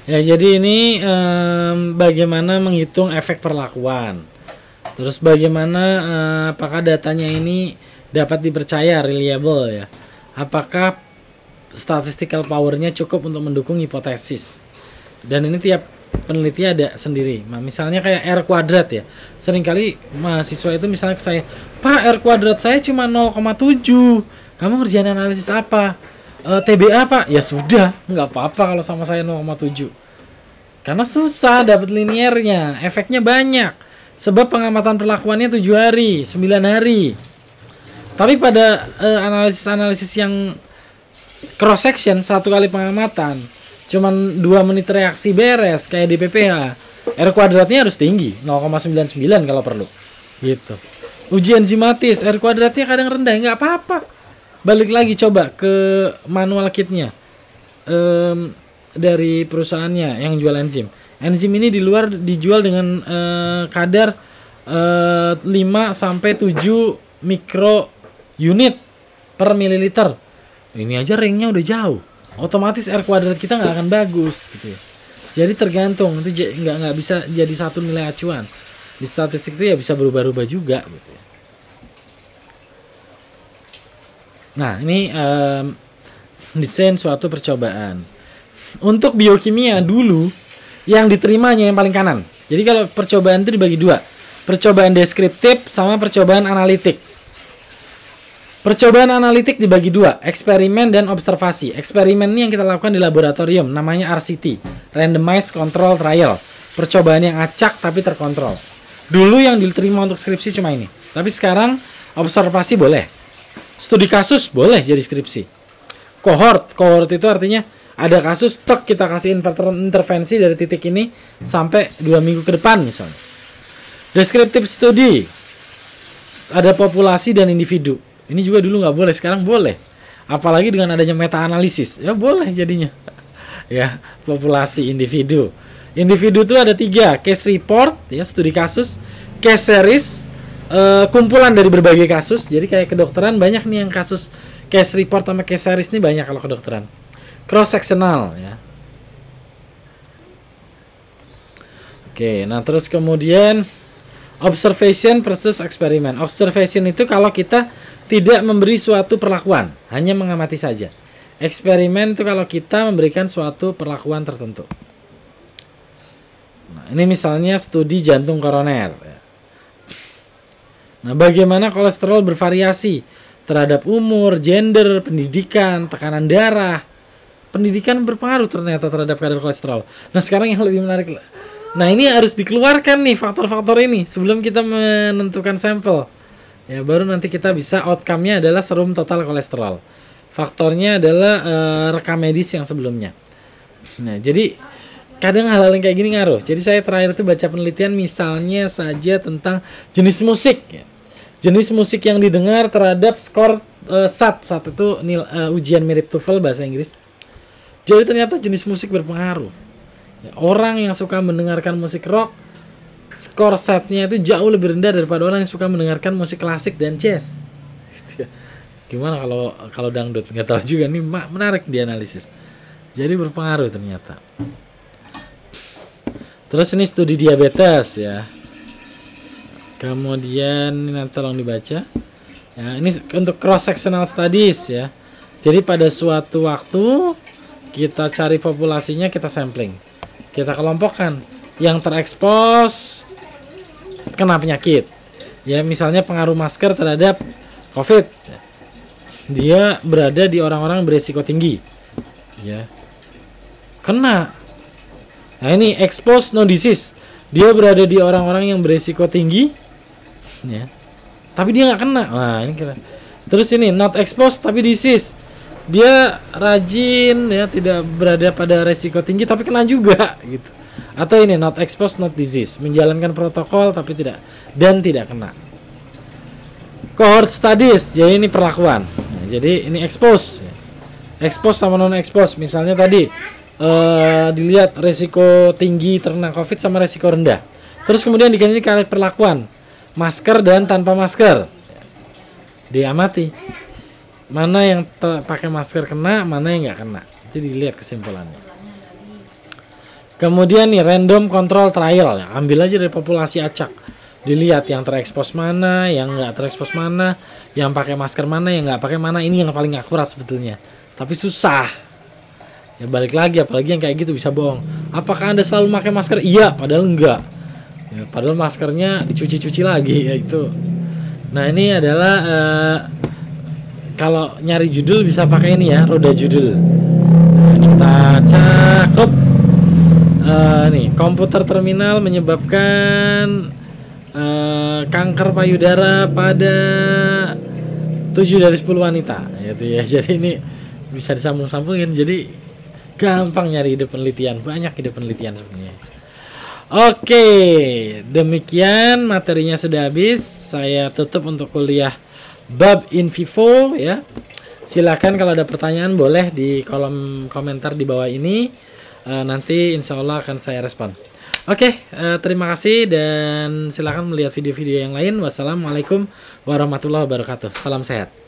Ya, jadi ini bagaimana menghitung efek perlakuan. Terus bagaimana apakah datanya ini dapat dipercaya, reliable ya. Apakah statistical powernya cukup untuk mendukung hipotesis. Dan ini tiap peneliti ada sendiri. Nah, misalnya kayak R kuadrat ya. Seringkali mahasiswa itu misalnya ke saya, "Pak, R kuadrat saya cuma 0,7. Kamu kerjaan analisis apa?" TBA Pak. Ya sudah, nggak apa-apa kalau sama saya 0,7. Karena susah dapat liniernya, efeknya banyak. Sebab pengamatan perlakuannya 7 hari, 9 hari. Tapi pada analisis-analisis yang cross section, 1 kali pengamatan, cuman 2 menit reaksi beres kayak di PPH, R kuadratnya harus tinggi, 0,99 kalau perlu. Gitu. Uji enzimatis, R kuadratnya kadang rendah, nggak apa-apa. Balik lagi coba ke manual kitnya dari perusahaannya yang jual enzim. Enzim ini di luar dijual dengan kadar 5 sampai 7 mikro unit per mililiter. Ini aja ringnya udah jauh. Otomatis R kuadrat kita nggak akan bagus gitu ya. Jadi tergantung, itu nggak bisa jadi satu nilai acuan. Di statistik itu ya bisa berubah-ubah juga gitu ya. Nah, ini desain suatu percobaan. Untuk biokimia dulu yang diterimanya yang paling kanan. Jadi kalau percobaan itu dibagi 2. Percobaan deskriptif sama percobaan analitik. Percobaan analitik dibagi 2, eksperimen dan observasi. Eksperimen ini yang kita lakukan di laboratorium, namanya RCT, Randomized Control Trial. Percobaan yang acak tapi terkontrol. Dulu yang diterima untuk skripsi cuma ini. Tapi sekarang observasi boleh. Studi kasus boleh jadi skripsi. Cohort itu artinya ada kasus, tek kita kasih intervensi dari titik ini sampai 2 minggu ke depan misalnya. Descriptive study, ada populasi dan individu. Ini juga dulu nggak boleh, sekarang boleh. Apalagi dengan adanya meta analisis, ya boleh jadinya. Ya, populasi, individu. Individu itu ada 3, case report, ya studi kasus, case series, kumpulan dari berbagai kasus. Jadi kayak kedokteran banyak nih yang kasus case report sama case series nih banyak kalau kedokteran. Cross sectional ya. Oke, nah terus kemudian observation versus eksperimen. Observation itu kalau kita tidak memberi suatu perlakuan, hanya mengamati saja. Eksperimen itu kalau kita memberikan suatu perlakuan tertentu. Nah, ini misalnya studi jantung koroner. Nah, bagaimana kolesterol bervariasi terhadap umur, gender, pendidikan, tekanan darah. Pendidikan berpengaruh ternyata terhadap kadar kolesterol. Nah, sekarang yang lebih menarik. Nah, ini harus dikeluarkan nih faktor-faktor ini sebelum kita menentukan sampel. Ya, baru nanti kita bisa outcome-nya adalah serum total kolesterol. Faktornya adalah rekam medis yang sebelumnya. Nah, jadi kadang hal-hal yang kayak gini ngaruh. Jadi saya terakhir itu baca penelitian misalnya saja tentang jenis musik. Ya. Jenis musik yang didengar terhadap skor SAT. SAT itu ujian mirip TOEFL bahasa Inggris. Jadi ternyata jenis musik berpengaruh. Ya, orang yang suka mendengarkan musik rock, skor SAT-nya itu jauh lebih rendah daripada orang yang suka mendengarkan musik klasik dan jazz. Gimana kalau dangdut? Nggak tahu juga, nih menarik dianalisis. Jadi berpengaruh ternyata. Terus ini studi diabetes ya. Kemudian ini nanti tolong dibaca. Ya, ini untuk cross sectional studies ya. Jadi pada suatu waktu kita cari populasinya, kita sampling. Kita kelompokkan yang terekspos kena penyakit. Ya, misalnya pengaruh masker terhadap COVID. Dia berada di orang-orang berisiko tinggi. Ya. Kena. Nah, ini expose no disease. Dia berada di orang-orang yang berisiko tinggi. Ya. Tapi dia nggak kena. Nah, ini kira. Terus ini not exposed tapi disease. Dia rajin ya, tidak berada pada resiko tinggi tapi kena juga gitu. Atau ini not exposed not disease, menjalankan protokol tapi tidak kena. Cohort studies, jadi ini perlakuan. Nah, jadi ini expose. Expose sama non expose. Misalnya tadi dilihat resiko tinggi terkena COVID sama resiko rendah. Terus kemudian diganti kalian perlakuan masker dan tanpa masker. Diamati mana yang pakai masker kena, mana yang nggak kena. Jadi dilihat kesimpulannya. Kemudian nih random control trial ya, ambil aja dari populasi acak. Dilihat yang terekspos mana, yang nggak terekspos mana, yang pakai masker mana, yang nggak pakai mana. Ini yang paling akurat sebetulnya. Tapi susah. Ya balik lagi, apalagi yang kayak gitu bisa bohong. Apakah Anda selalu pakai masker? Iya, padahal enggak. Ya, padahal maskernya dicuci-cuci lagi ya itu. Nah, ini adalah kalau nyari judul bisa pakai ini ya, roda judul. Nah, ini kita cakep. Nih, komputer terminal menyebabkan kanker payudara pada 7 dari 10 wanita gitu ya. Jadi ini bisa disambung-sambungin, jadi gampang nyari ide penelitian, banyak ide penelitian sebenarnya. Oke, demikian materinya sudah habis. Saya tutup untuk kuliah bab in vivo ya. Silakan kalau ada pertanyaan boleh di kolom komentar di bawah ini. Nanti insya Allah akan saya respon. Oke, terima kasih dan silakan melihat video-video yang lain. Wassalamualaikum warahmatullahi wabarakatuh. Salam sehat.